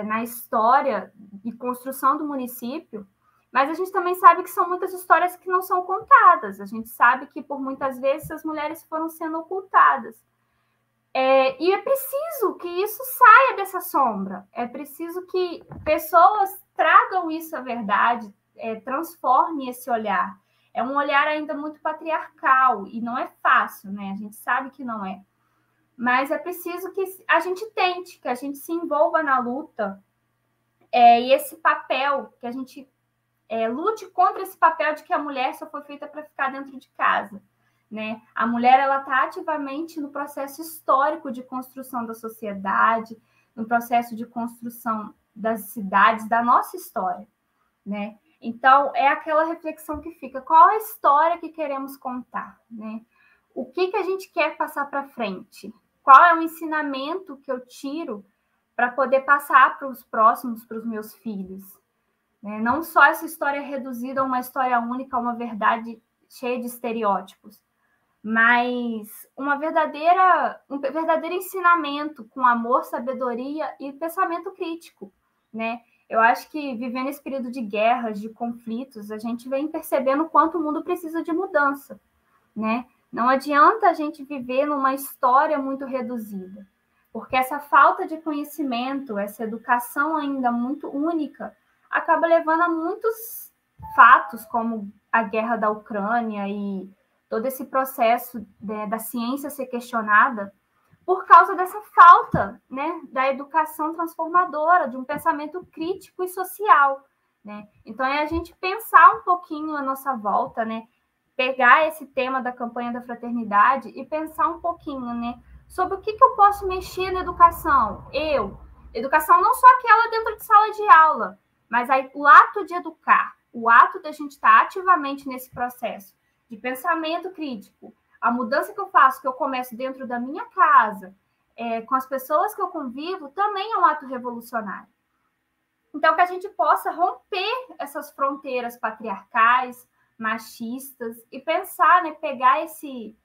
Speaker 4: na história e construção do município, mas a gente também sabe que são muitas histórias que não são contadas. A gente sabe que, por muitas vezes, as mulheres foram sendo ocultadas. E é preciso que isso saia dessa sombra. É preciso que pessoas tragam isso à verdade, transformem esse olhar. É um olhar ainda muito patriarcal e não é fácil, né? A gente sabe que não é. Mas é preciso que a gente tente, que a gente se envolva na luta. E esse papel, que a gente lute contra esse papel de que a mulher só foi feita para ficar dentro de casa, né? A mulher, ela está ativamente no processo histórico de construção da sociedade, no processo de construção das cidades, da nossa história, né? Então, é aquela reflexão que fica, qual a história que queremos contar, né? O que a gente quer passar para frente? Qual é o ensinamento que eu tiro para poder passar para os próximos, para os meus filhos? Né? Não só essa história reduzida a uma história única, uma verdade cheia de estereótipos, mas um verdadeiro ensinamento com amor, sabedoria e pensamento crítico, né? Eu acho que vivendo esse período de guerras, de conflitos, a gente vem percebendo o quanto o mundo precisa de mudança, né? Não adianta a gente viver numa história muito reduzida, porque essa falta de conhecimento, essa educação ainda muito única, acaba levando a muitos fatos, como a guerra da Ucrânia e todo esse processo da ciência ser questionada por causa dessa falta, né, da educação transformadora, de um pensamento crítico e social, né? Então, é a gente pensar um pouquinho a nossa volta, né? Pegar esse tema da campanha da fraternidade e pensar um pouquinho, né, sobre o que eu posso mexer na educação. Educação não só aquela dentro de sala de aula, mas aí, o ato de educar, o ato da gente estar ativamente nesse processo de pensamento crítico, a mudança que eu faço, que eu começo dentro da minha casa, com as pessoas que eu convivo, também é um ato revolucionário. Então, que a gente possa romper essas fronteiras patriarcais, machistas, e pensar, né, pegar esse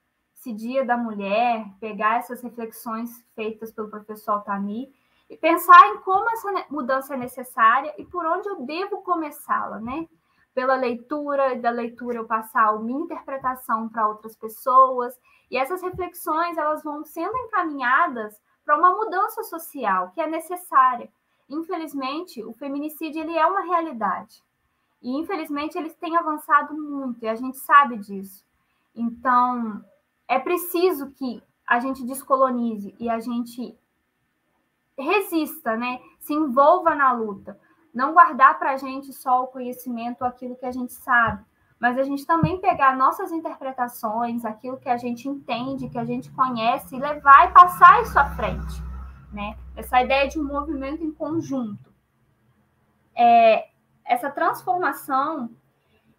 Speaker 4: Dia da Mulher, pegar essas reflexões feitas pelo professor Altamir, e pensar em como essa mudança é necessária e por onde eu devo começá-la, né? Pela leitura, e da leitura eu passar a minha interpretação para outras pessoas, e essas reflexões, elas vão sendo encaminhadas para uma mudança social que é necessária. Infelizmente, o feminicídio, ele é uma realidade, e infelizmente ele tem avançado muito, e a gente sabe disso. Então, é preciso que a gente descolonize e a gente resista, né? Se envolva na luta. Não guardar para a gente só o conhecimento, aquilo que a gente sabe, mas a gente também pegar nossas interpretações, aquilo que a gente entende, que a gente conhece, e levar e passar isso à frente, né? Essa ideia de um movimento em conjunto. Essa transformação,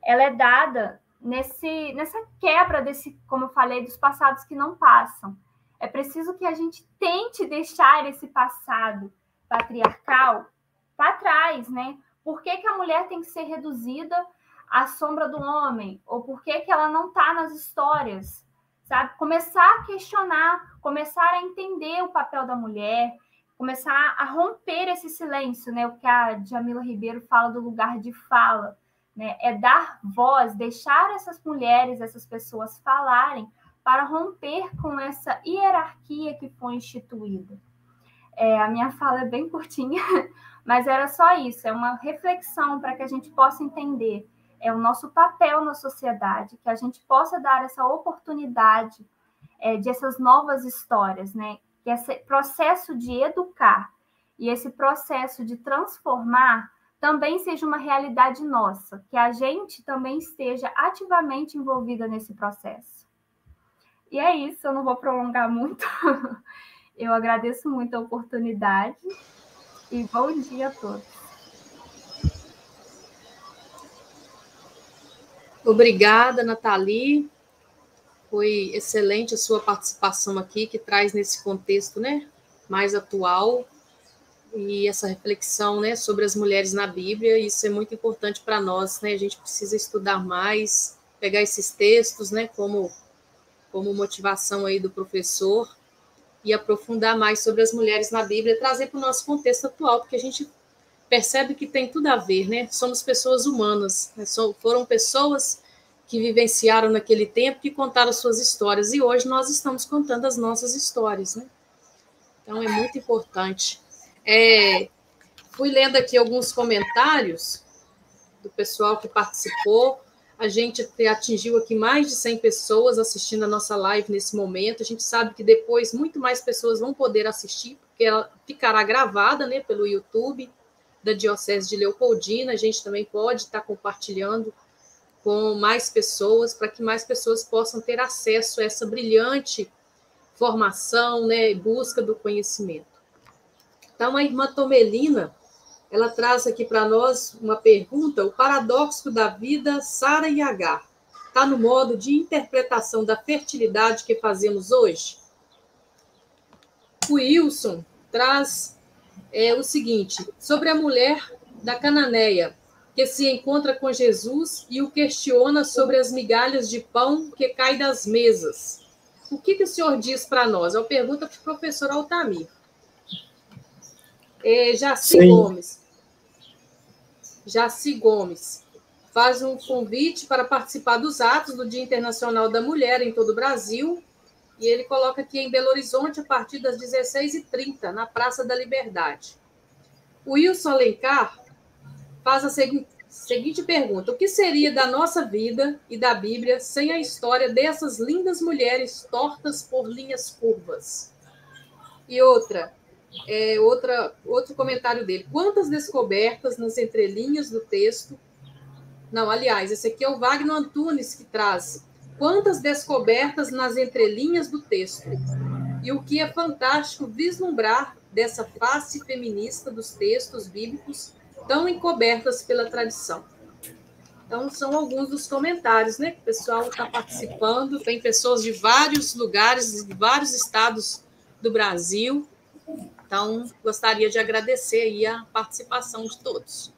Speaker 4: ela é dada nessa quebra desse, como eu falei, dos passados que não passam. É preciso que a gente tente deixar esse passado patriarcal para trás, né? Por que a mulher tem que ser reduzida à sombra do homem? Ou por que ela não está nas histórias? Sabe? Começar a questionar, começar a entender o papel da mulher, começar a romper esse silêncio, né? O que a Djamila Ribeiro fala do lugar de fala, né? É dar voz, deixar essas mulheres, essas pessoas falarem, para romper com essa hierarquia que foi instituída. A minha fala é bem curtinha, mas era só isso, é uma reflexão para que a gente possa entender o nosso papel na sociedade, que a gente possa dar essa oportunidade de essas novas histórias, né? Que esse processo de educar e esse processo de transformar também seja uma realidade nossa, que a gente também esteja ativamente envolvida nesse processo. E é isso, eu não vou prolongar muito. Eu agradeço muito a oportunidade e bom dia a todos.
Speaker 2: Obrigada, Nathalie. Foi excelente a sua participação aqui, que traz nesse contexto, né, mais atual, e essa reflexão, né, sobre as mulheres na Bíblia. Isso é muito importante para nós, né? A gente precisa estudar mais, pegar esses textos, né, como motivação aí do professor, e aprofundar mais sobre as mulheres na Bíblia, trazer para o nosso contexto atual, porque a gente percebe que tem tudo a ver, né? Somos pessoas humanas, né? Foram pessoas que vivenciaram naquele tempo, que contaram suas histórias, e hoje nós estamos contando as nossas histórias, né? Então é muito importante. Fui lendo aqui alguns comentários do pessoal que participou. A gente atingiu aqui mais de 100 pessoas assistindo a nossa live nesse momento. A gente sabe que depois muito mais pessoas vão poder assistir, porque ela ficará gravada, né, pelo YouTube da Diocese de Leopoldina. A gente também pode estar compartilhando com mais pessoas, para que mais pessoas possam ter acesso a essa brilhante formação, né, e busca do conhecimento. Então, a irmã Tomelina, ela traz aqui para nós uma pergunta: o paradoxo da vida, Sara e Agar, está no modo de interpretação da fertilidade que fazemos hoje? O Wilson traz o seguinte, sobre a mulher da Cananeia, que se encontra com Jesus e o questiona sobre as migalhas de pão que caem das mesas. O que o senhor diz para nós? É uma pergunta para o professor Altamir. Jaci Gomes faz um convite para participar dos atos do Dia Internacional da Mulher em todo o Brasil, e ele coloca aqui em Belo Horizonte a partir das 16h30, na Praça da Liberdade. O Wilson Alencar faz a seguinte pergunta: o que seria da nossa vida e da Bíblia sem a história dessas lindas mulheres tortas por linhas curvas? E outro comentário dele: quantas descobertas nas entrelinhas do texto. Não, aliás, esse aqui é o Wagner Antunes que traz. Quantas descobertas nas entrelinhas do texto. E o que é fantástico vislumbrar dessa face feminista dos textos bíblicos tão encobertas pela tradição. Então, são alguns dos comentários, né, que o pessoal está participando. Tem pessoas de vários lugares, de vários estados do Brasil. Então, gostaria de agradecer aí a participação de todos.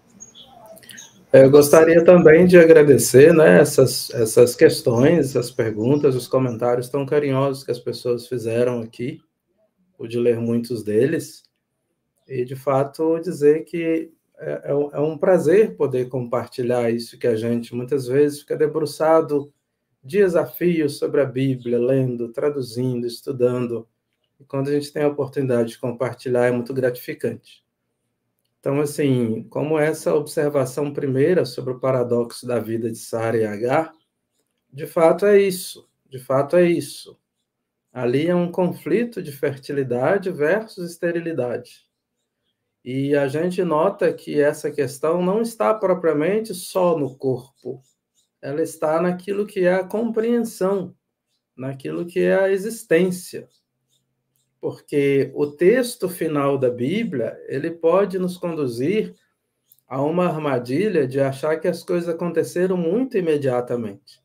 Speaker 3: Eu gostaria também de agradecer, né, essas questões, essas perguntas, os comentários tão carinhosos que as pessoas fizeram aqui, pude ler muitos deles, e, de fato, dizer que é um prazer poder compartilhar isso que a gente, muitas vezes, fica debruçado desafios sobre a Bíblia, lendo, traduzindo, estudando, e quando a gente tem a oportunidade de compartilhar, é muito gratificante. Então, assim, como essa observação primeira sobre o paradoxo da vida de Sara e Agar, de fato é isso, Ali é um conflito de fertilidade versus esterilidade. E a gente nota que essa questão não está propriamente só no corpo, ela está naquilo que é a compreensão, naquilo que é a existência. Porque o texto final da Bíblia, ele pode nos conduzir a uma armadilha de achar que as coisas aconteceram muito imediatamente.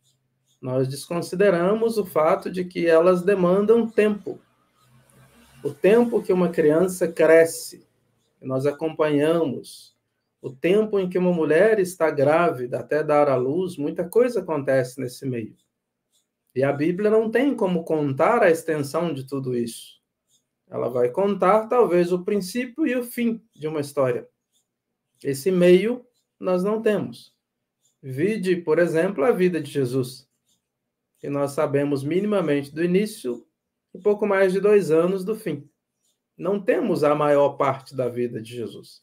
Speaker 3: Nós desconsideramos o fato de que elas demandam tempo. O tempo que uma criança cresce, que nós acompanhamos, o tempo em que uma mulher está grávida até dar à luz, muita coisa acontece nesse meio. E a Bíblia não tem como contar a extensão de tudo isso. Ela vai contar, talvez, o princípio e o fim de uma história. Esse meio nós não temos. Vide, por exemplo, a vida de Jesus. e nós sabemos minimamente do início e pouco mais de 2 anos do fim. Não temos a maior parte da vida de Jesus.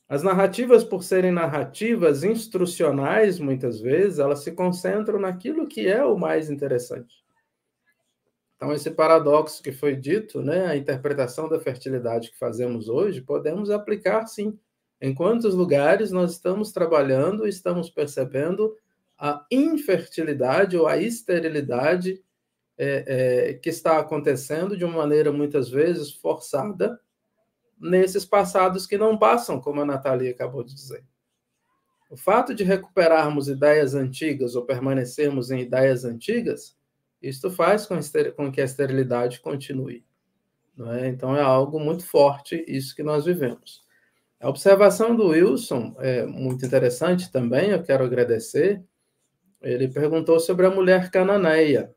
Speaker 3: As narrativas, por serem narrativas instrucionais, muitas vezes, elas se concentram naquilo que é o mais interessante. Então, esse paradoxo que foi dito, né, a interpretação da fertilidade que fazemos hoje, podemos aplicar, sim. Em quantos lugares nós estamos trabalhando, estamos percebendo a infertilidade ou a esterilidade que está acontecendo de uma maneira, muitas vezes, forçada, nesses passados que não passam, como a Nathalie acabou de dizer. O fato de recuperarmos ideias antigas ou permanecermos em ideias antigas, isto faz com que a esterilidade continue. Não é? Então, é algo muito forte isso que nós vivemos. A observação do Wilson é muito interessante também, eu quero agradecer. Ele perguntou sobre a mulher cananeia.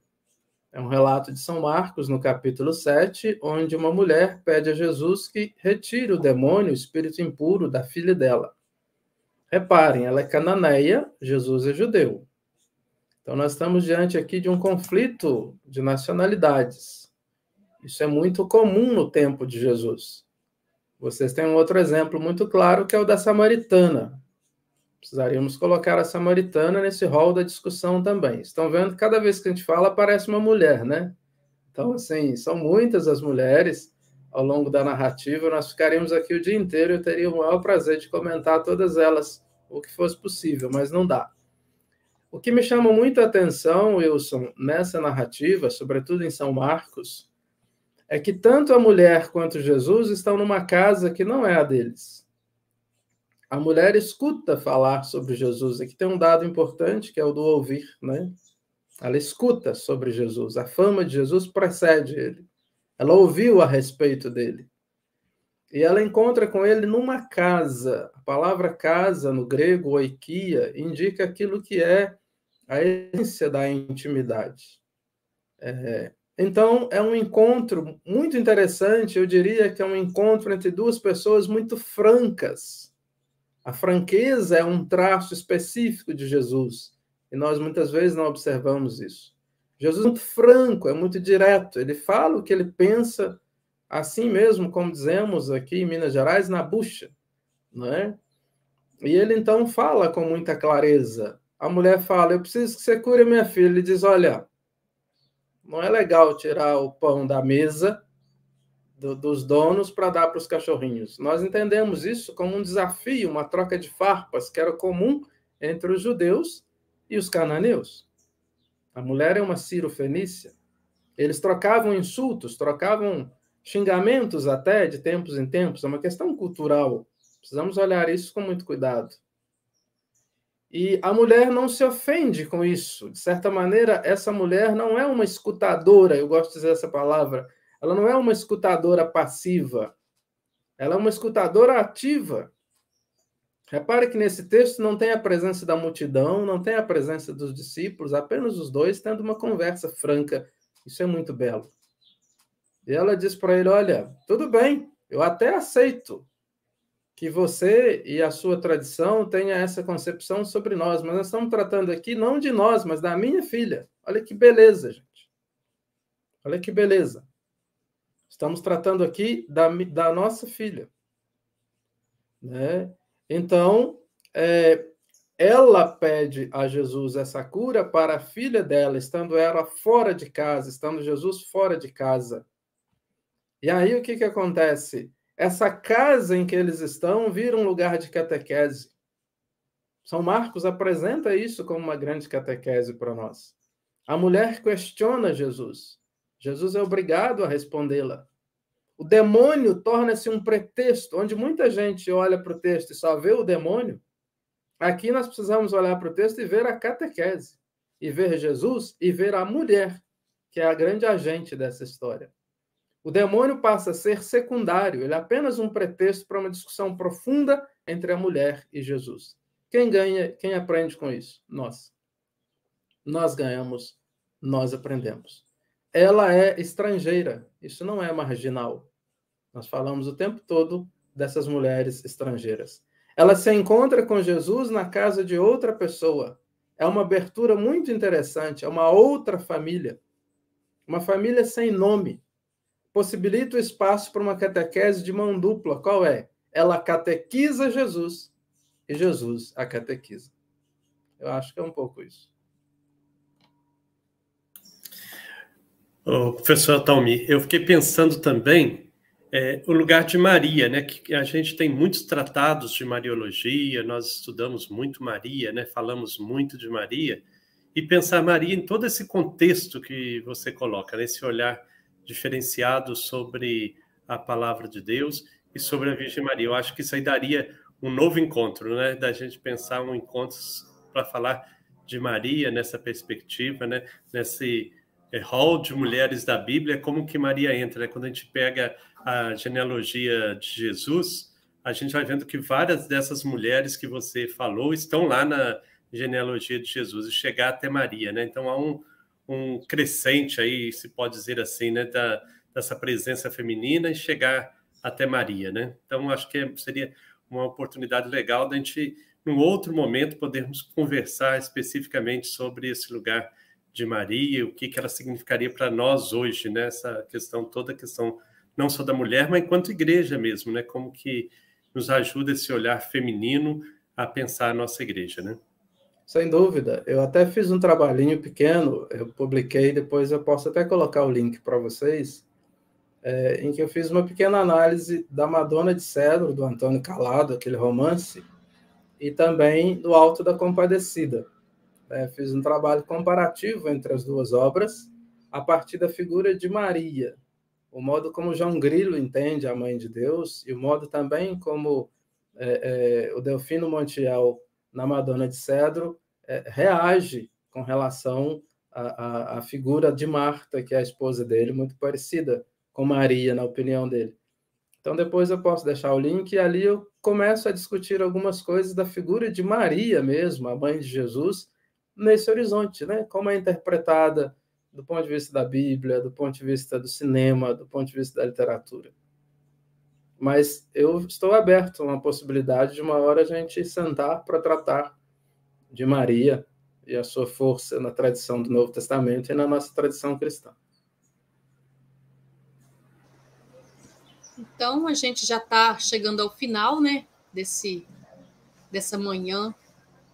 Speaker 3: É um relato de São Marcos, no capítulo 7, onde uma mulher pede a Jesus que retire o demônio, o espírito impuro, da filha dela. Reparem, ela é cananeia, Jesus é judeu. Então, nós estamos diante aqui de um conflito de nacionalidades. Isso é muito comum no tempo de Jesus. Vocês têm um outro exemplo muito claro, que é o da samaritana. Precisaríamos colocar a samaritana nesse rol da discussão também. Estão vendo que cada vez que a gente fala, aparece uma mulher, né? Então, assim, são muitas as mulheres ao longo da narrativa. Nós ficaríamos aqui o dia inteiro e eu teria o maior prazer de comentar todas elas, o que fosse possível, mas não dá. O que me chama muito a atenção, Wilson, nessa narrativa, sobretudo em São Marcos, é que tanto a mulher quanto Jesus estão numa casa que não é a deles. A mulher escuta falar sobre Jesus. Aqui tem um dado importante, que é o do ouvir, né? Ela escuta sobre Jesus. A fama de Jesus precede ele. Ela ouviu a respeito dele. E ela encontra com ele numa casa. A palavra casa, no grego, oikia, indica aquilo que é a essência da intimidade. Então, é um encontro muito interessante. Eu diria que é um encontro entre duas pessoas muito francas. A franqueza é um traço específico de Jesus, e nós muitas vezes não observamos isso. Jesus é muito franco, é muito direto, ele fala o que ele pensa, assim mesmo, como dizemos aqui em Minas Gerais, na bucha, não é? E ele então fala com muita clareza. A mulher fala, eu preciso que você cure minha filha. Ele diz, olha, não é legal tirar o pão da mesa dos donos para dar para os cachorrinhos. Nós entendemos isso como um desafio, uma troca de farpas, que era comum entre os judeus e os cananeus. A mulher é uma cirofenícia. Eles trocavam insultos, trocavam xingamentos até de tempos em tempos. É uma questão cultural. Precisamos olhar isso com muito cuidado. E a mulher não se ofende com isso. De certa maneira, essa mulher não é uma escutadora, eu gosto de dizer essa palavra. Ela não é uma escutadora passiva, ela é uma escutadora ativa. Repare que nesse texto não tem a presença da multidão, não tem a presença dos discípulos, apenas os dois tendo uma conversa franca. Isso é muito belo. E ela diz para ele, olha, tudo bem, eu até aceito que você e a sua tradição tenha essa concepção sobre nós, mas nós estamos tratando aqui não de nós, mas da minha filha. Olha que beleza, gente. Olha que beleza. Estamos tratando aqui da nossa filha. Né? Então, ela pede a Jesus essa cura para a filha dela, estando ela fora de casa, estando Jesus fora de casa. E aí o que acontece? Essa casa em que eles estão vira um lugar de catequese. São Marcos apresenta isso como uma grande catequese para nós. A mulher questiona Jesus. Jesus é obrigado a respondê-la. O demônio torna-se um pretexto, onde muita gente olha para o texto e só vê o demônio. Aqui nós precisamos olhar para o texto e ver a catequese, e ver Jesus, e ver a mulher, que é a grande agente dessa história. O demônio passa a ser secundário, ele é apenas um pretexto para uma discussão profunda entre a mulher e Jesus. Quem ganha, quem aprende com isso? Nós. Nós ganhamos, nós aprendemos. Ela é estrangeira, isso não é marginal. Nós falamos o tempo todo dessas mulheres estrangeiras. Ela se encontra com Jesus na casa de outra pessoa. é uma abertura muito interessante, é uma outra família, uma família sem nome. Possibilita o espaço para uma catequese de mão dupla. Qual é? Ela catequiza Jesus e Jesus a catequiza. Eu acho que é um pouco isso.
Speaker 1: Professor Atalmi, eu fiquei pensando também o lugar de Maria, né? Que a gente tem muitos tratados de Mariologia, nós estudamos muito Maria, né? Falamos muito de Maria, e pensar Maria em todo esse contexto que você coloca, nesse olhar diferenciado sobre a palavra de Deus e sobre a Virgem Maria. Eu acho que isso aí daria um novo encontro, né? Da gente pensar um encontro para falar de Maria nessa perspectiva, né? Nesse hall de mulheres da Bíblia, como que Maria entra, né? Quando a gente pega a genealogia de Jesus, a gente vai vendo que várias dessas mulheres que você falou estão lá na genealogia de Jesus, e chegar até Maria, né? Então há um crescente aí, se pode dizer assim, né? Dessa presença feminina e chegar até Maria, né? Então acho que seria uma oportunidade legal da gente, num outro momento, podermos conversar especificamente sobre esse lugar de Maria, o que ela significaria para nós hoje, né? Essa questão, toda a questão, não só da mulher, mas enquanto igreja mesmo, né? Como que nos ajuda esse olhar feminino a pensar a nossa igreja, né?
Speaker 3: Sem dúvida. Eu até fiz um trabalhinho pequeno, eu publiquei, depois eu posso até colocar o link para vocês, em que eu fiz uma pequena análise da Madonna de Cedro, do Antônio Calado, aquele romance, e também do Alto da Compadecida. Fiz um trabalho comparativo entre as duas obras, a partir da figura de Maria, o modo como João Grilo entende a Mãe de Deus, e o modo também como o Delfino Montiel, na Madonna de Cedro, reage com relação à figura de Marta, que é a esposa dele, muito parecida com Maria, na opinião dele. Então, depois eu posso deixar o link, e ali eu começo a discutir algumas coisas da figura de Maria mesmo, a Mãe de Jesus, nesse horizonte, né? Como é interpretada do ponto de vista da Bíblia, do ponto de vista do cinema, do ponto de vista da literatura. Mas eu estou aberto a uma possibilidade de uma hora a gente sentar para tratar de Maria e a sua força na tradição do Novo Testamento e na nossa tradição cristã.
Speaker 2: Então, a gente já está chegando ao final, né, dessa manhã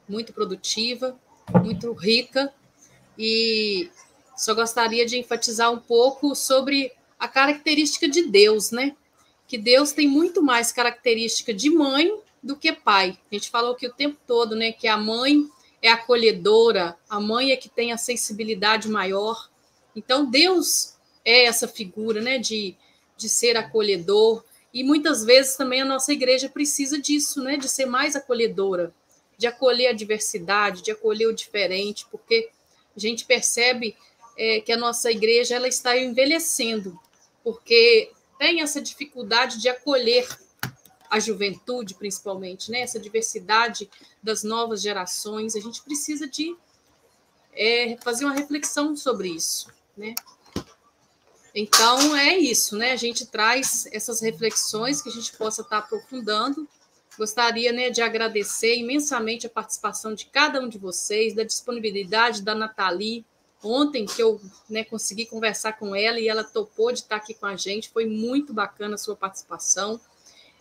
Speaker 2: muito produtiva, muito rica, e só gostaria de enfatizar um pouco sobre a característica de Deus, né? Que Deus tem muito mais característica de mãe do que pai. A gente falou aqui o tempo todo, né, que a mãe é acolhedora, a mãe é que tem a sensibilidade maior. Então, Deus é essa figura, né, de ser acolhedor, e muitas vezes também a nossa igreja precisa disso, né, de ser mais acolhedora, de acolher a diversidade, de acolher o diferente, porque a gente percebe que a nossa igreja ela está envelhecendo, porque tem essa dificuldade de acolher a juventude, principalmente, né, essa diversidade das novas gerações. A gente precisa de fazer uma reflexão sobre isso, né? Então, é isso, né? A gente traz essas reflexões que a gente possa estar aprofundando. Gostaria, né, de agradecer imensamente a participação de cada um de vocês, da disponibilidade da Nathalie. Ontem que eu, né, consegui conversar com ela e ela topou de estar aqui com a gente. Foi muito bacana a sua participação.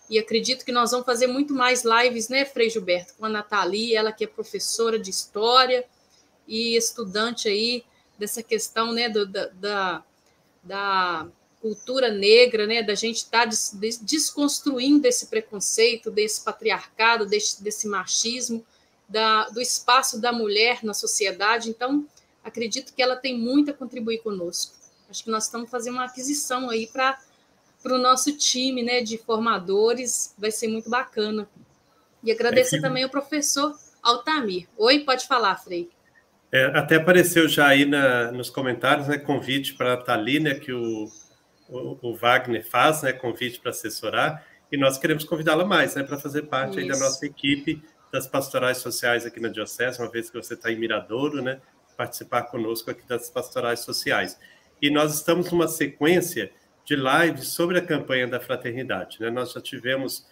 Speaker 2: E acredito que nós vamos fazer muito mais lives, né, Frei Gilberto, com a Nathalie, ela que é professora de História e estudante aí dessa questão, né, da cultura negra, né, da gente estar desconstruindo esse preconceito, desse patriarcado, desse machismo, do espaço da mulher na sociedade. Então, acredito que ela tem muito a contribuir conosco. Acho que nós estamos fazendo uma aquisição aí para o nosso time, né, de formadores, vai ser muito bacana. E agradecer também ao professor Altamir. Oi, pode falar, Frei.
Speaker 1: Até apareceu já aí nos comentários, né, convite para a Thalie, né, que o Wagner faz, né, convite para assessorar, e nós queremos convidá-la mais, né, para fazer parte aí da nossa equipe das pastorais sociais aqui na Diocese, uma vez que você está em Miradouro, né, participar conosco aqui das pastorais sociais. E nós estamos numa sequência de lives sobre a campanha da fraternidade, né? Nós já tivemos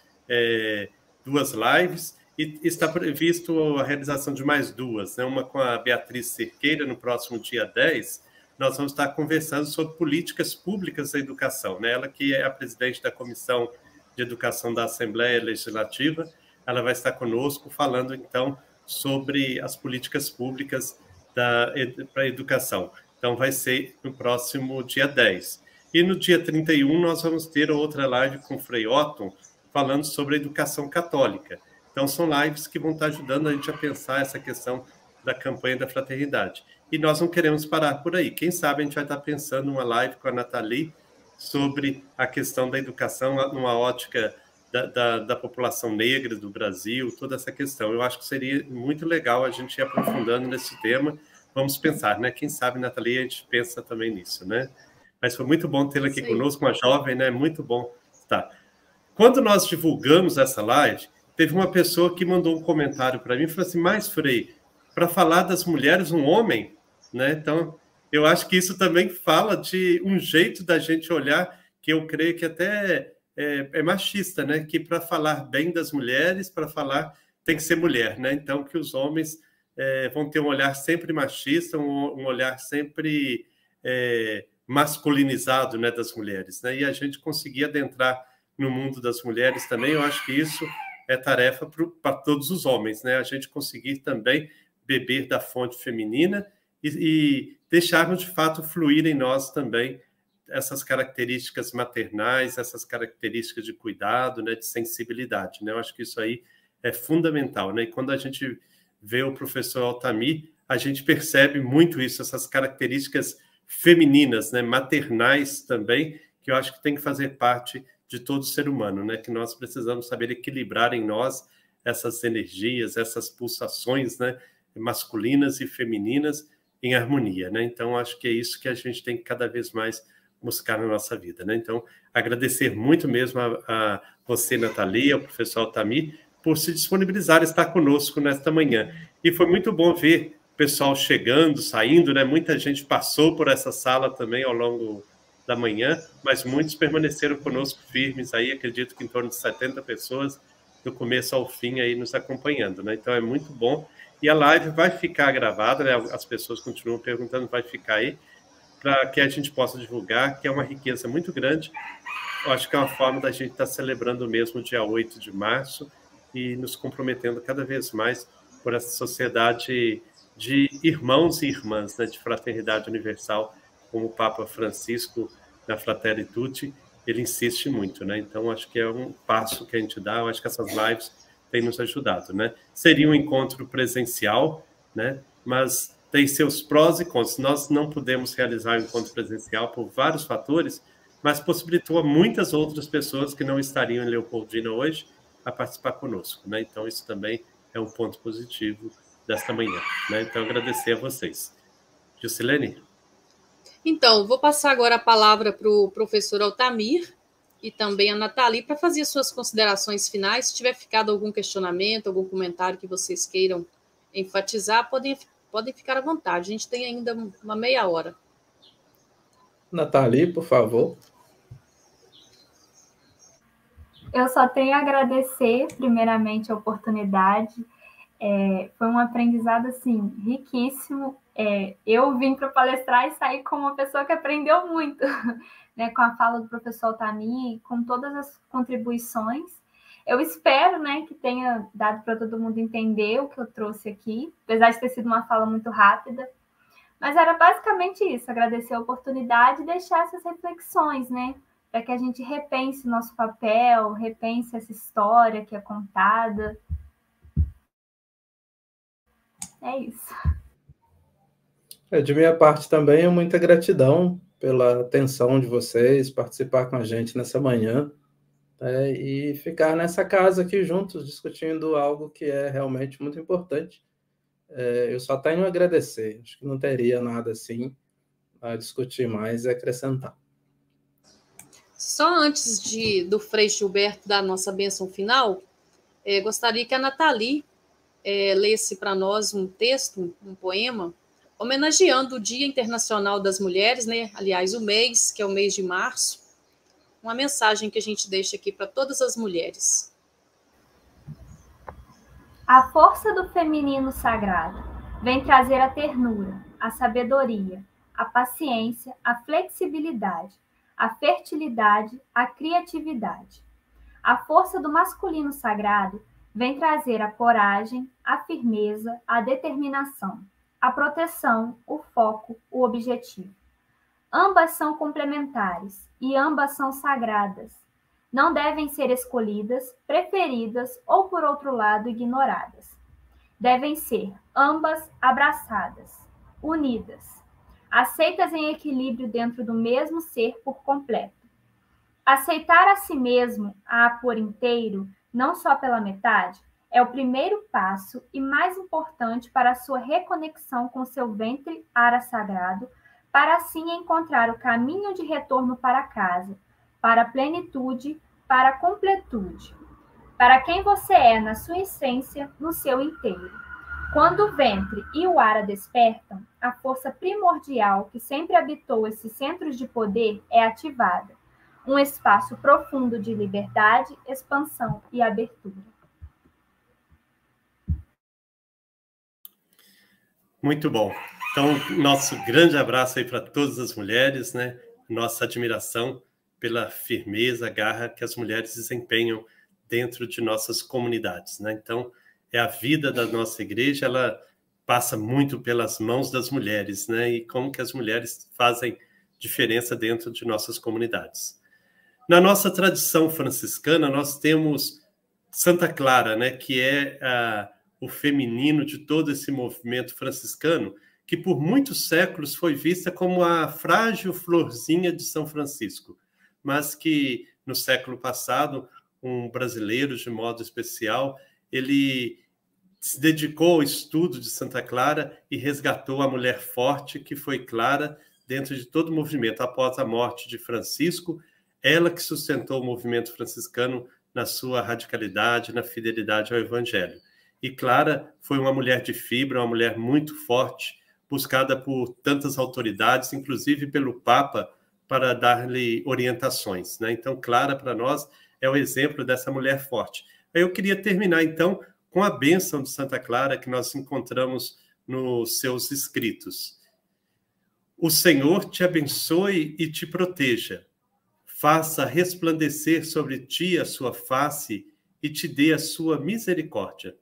Speaker 1: 2 lives, e está previsto a realização de mais duas, né? Uma com a Beatriz Cerqueira, no próximo dia 10, nós vamos estar conversando sobre políticas públicas da educação, né? Ela que é a presidente da Comissão de Educação da Assembleia Legislativa, ela vai estar conosco falando, então, sobre as políticas públicas para a educação. Então, vai ser no próximo dia 10. E no dia 31, nós vamos ter outra live com o Frei Otton, falando sobre a educação católica. Então, são lives que vão estar ajudando a gente a pensar essa questão da campanha da fraternidade. E nós não queremos parar por aí. Quem sabe a gente vai estar pensando uma live com a Nathalie sobre a questão da educação numa ótica da população negra do Brasil, toda essa questão. Eu acho que seria muito legal a gente ir aprofundando nesse tema. Vamos pensar, né? Quem sabe, Nathalie, a gente pensa também nisso, né? Mas foi muito bom tê-la aqui conosco, uma jovem, né? Muito bom estar. Quando nós divulgamos essa live, teve uma pessoa que mandou um comentário para mim e falou assim, mas, Frei, para falar das mulheres, um homem, né? Então, eu acho que isso também fala de um jeito da gente olhar, que eu creio que até é machista, né? Que para falar bem das mulheres, para falar, tem que ser mulher, né? Então, que os homens vão ter um olhar sempre machista, um olhar sempre masculinizado, né, das mulheres, né? E a gente conseguir adentrar no mundo das mulheres também, eu acho que isso é tarefa para todos os homens, né? A gente conseguir também beber da fonte feminina e deixarmos, de fato, fluir em nós também essas características maternais, essas características de cuidado, né, de sensibilidade, né? Eu acho que isso aí é fundamental, né? E quando a gente vê o professor Altamir, a gente percebe muito isso, essas características femininas, né, maternais também, que eu acho que tem que fazer parte de todo ser humano, né? Que nós precisamos saber equilibrar em nós essas energias, essas pulsações, né, masculinas e femininas em harmonia, né? Então, acho que é isso que a gente tem que cada vez mais buscar na nossa vida, né? Então, agradecer muito mesmo a você, Nathalie, ao professor Altamir, por se disponibilizar a estar conosco nesta manhã. E foi muito bom ver o pessoal chegando, saindo, né? Muita gente passou por essa sala também ao longo da manhã, mas muitos permaneceram conosco firmes aí, acredito que em torno de 70 pessoas, do começo ao fim aí nos acompanhando, né? Então é muito bom. E a live vai ficar gravada, né? As pessoas continuam perguntando, vai ficar aí, para que a gente possa divulgar, que é uma riqueza muito grande. Eu acho que é uma forma da gente estar celebrando mesmo o dia 8 de março e nos comprometendo cada vez mais por essa sociedade de irmãos e irmãs, né? De fraternidade universal, como o Papa Francisco, na Fratelli Tutti, ele insiste muito, né? Então, acho que é um passo que a gente dá, eu acho que essas lives têm nos ajudado, né? Seria um encontro presencial, né? Mas tem seus prós e contras. Nós não podemos realizar o encontro presencial por vários fatores, mas possibilitou a muitas outras pessoas que não estariam em Leopoldina hoje a participar conosco, né? Então, isso também é um ponto positivo desta manhã, né? Então, agradecer a vocês. Juscelene?
Speaker 2: Então, vou passar agora a palavra para o professor Altamir e também a Nathalie para fazer suas considerações finais. Se tiver ficado algum questionamento, algum comentário que vocês queiram enfatizar, podem ficar à vontade. A gente tem ainda uma meia hora.
Speaker 3: Nathalie, por favor.
Speaker 4: Eu só tenho a agradecer, primeiramente, a oportunidade. Foi um aprendizado, assim, riquíssimo. Eu vim para palestrar e saí como uma pessoa que aprendeu muito, né, com a fala do professor Altamir, com todas as contribuições. Eu espero, né, que tenha dado para todo mundo entender o que eu trouxe aqui, apesar de ter sido uma fala muito rápida. Mas era basicamente isso, agradecer a oportunidade e deixar essas reflexões, né, para que a gente repense o nosso papel, repense essa história que é contada. É isso.
Speaker 3: De minha parte também, muita gratidão pela atenção de vocês, participar com a gente nessa manhã, e ficar nessa casa aqui juntos, discutindo algo que é realmente muito importante. Eu só tenho a agradecer, acho que não teria nada assim a discutir mais e acrescentar.
Speaker 2: Só antes do Frei Gilberto dar a nossa bênção final, gostaria que a Nathalie lesse para nós um texto, um poema, homenageando o Dia Internacional das Mulheres, né? Aliás, o mês, que é o mês de março, uma mensagem que a gente deixa aqui para todas as mulheres.
Speaker 4: A força do feminino sagrado vem trazer a ternura, a sabedoria, a paciência, a flexibilidade, a fertilidade, a criatividade. A força do masculino sagrado vem trazer a coragem, a firmeza, a determinação, a proteção, o foco, o objetivo. Ambas são complementares e ambas são sagradas. Não devem ser escolhidas, preferidas ou, por outro lado, ignoradas. Devem ser ambas abraçadas, unidas, aceitas em equilíbrio dentro do mesmo ser por completo. Aceitar a si mesmo, a por inteiro, não só pela metade, é o primeiro passo e mais importante para a sua reconexão com seu ventre ara sagrado, para assim encontrar o caminho de retorno para casa, para a plenitude, para a completude, para quem você é na sua essência, no seu inteiro. Quando o ventre e o ara despertam, a força primordial que sempre habitou esses centros de poder é ativada. Um espaço profundo de liberdade, expansão e abertura.
Speaker 1: Muito bom. Então, nosso grande abraço aí para todas as mulheres, né? Nossa admiração pela firmeza, garra que as mulheres desempenham dentro de nossas comunidades, né? Então, a vida da nossa igreja, ela passa muito pelas mãos das mulheres, né? E como que as mulheres fazem diferença dentro de nossas comunidades. Na nossa tradição franciscana, nós temos Santa Clara, né? Que é o feminino de todo esse movimento franciscano, que por muitos séculos foi vista como a frágil florzinha de São Francisco, mas que no século passado, um brasileiro, de modo especial, ele se dedicou ao estudo de Santa Clara e resgatou a mulher forte que foi Clara dentro de todo o movimento. Após a morte de Francisco, ela que sustentou o movimento franciscano na sua radicalidade, na fidelidade ao Evangelho. E Clara foi uma mulher de fibra, uma mulher muito forte, buscada por tantas autoridades, inclusive pelo Papa, para dar-lhe orientações, né? Então, Clara, para nós, é o exemplo dessa mulher forte. Eu queria terminar, então, com a bênção de Santa Clara, que nós encontramos nos seus escritos. O Senhor te abençoe e te proteja. Faça resplandecer sobre ti a sua face e te dê a sua misericórdia.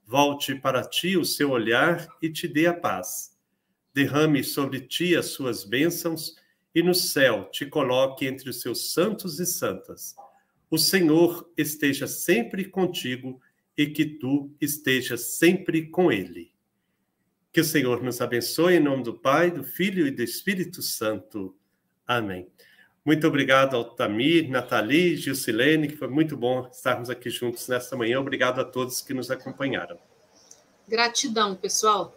Speaker 1: Volte para ti o seu olhar e te dê a paz. Derrame sobre ti as suas bênçãos e no céu te coloque entre os seus santos e santas. O Senhor esteja sempre contigo e que tu estejas sempre com ele. Que o Senhor nos abençoe em nome do Pai, do Filho e do Espírito Santo. Amém. Muito obrigado ao Tamir, Nathalie, Gilcilene, que foi muito bom estarmos aqui juntos nesta manhã. Obrigado a todos que nos acompanharam.
Speaker 2: Gratidão, pessoal.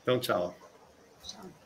Speaker 1: Então, tchau.
Speaker 2: Tchau.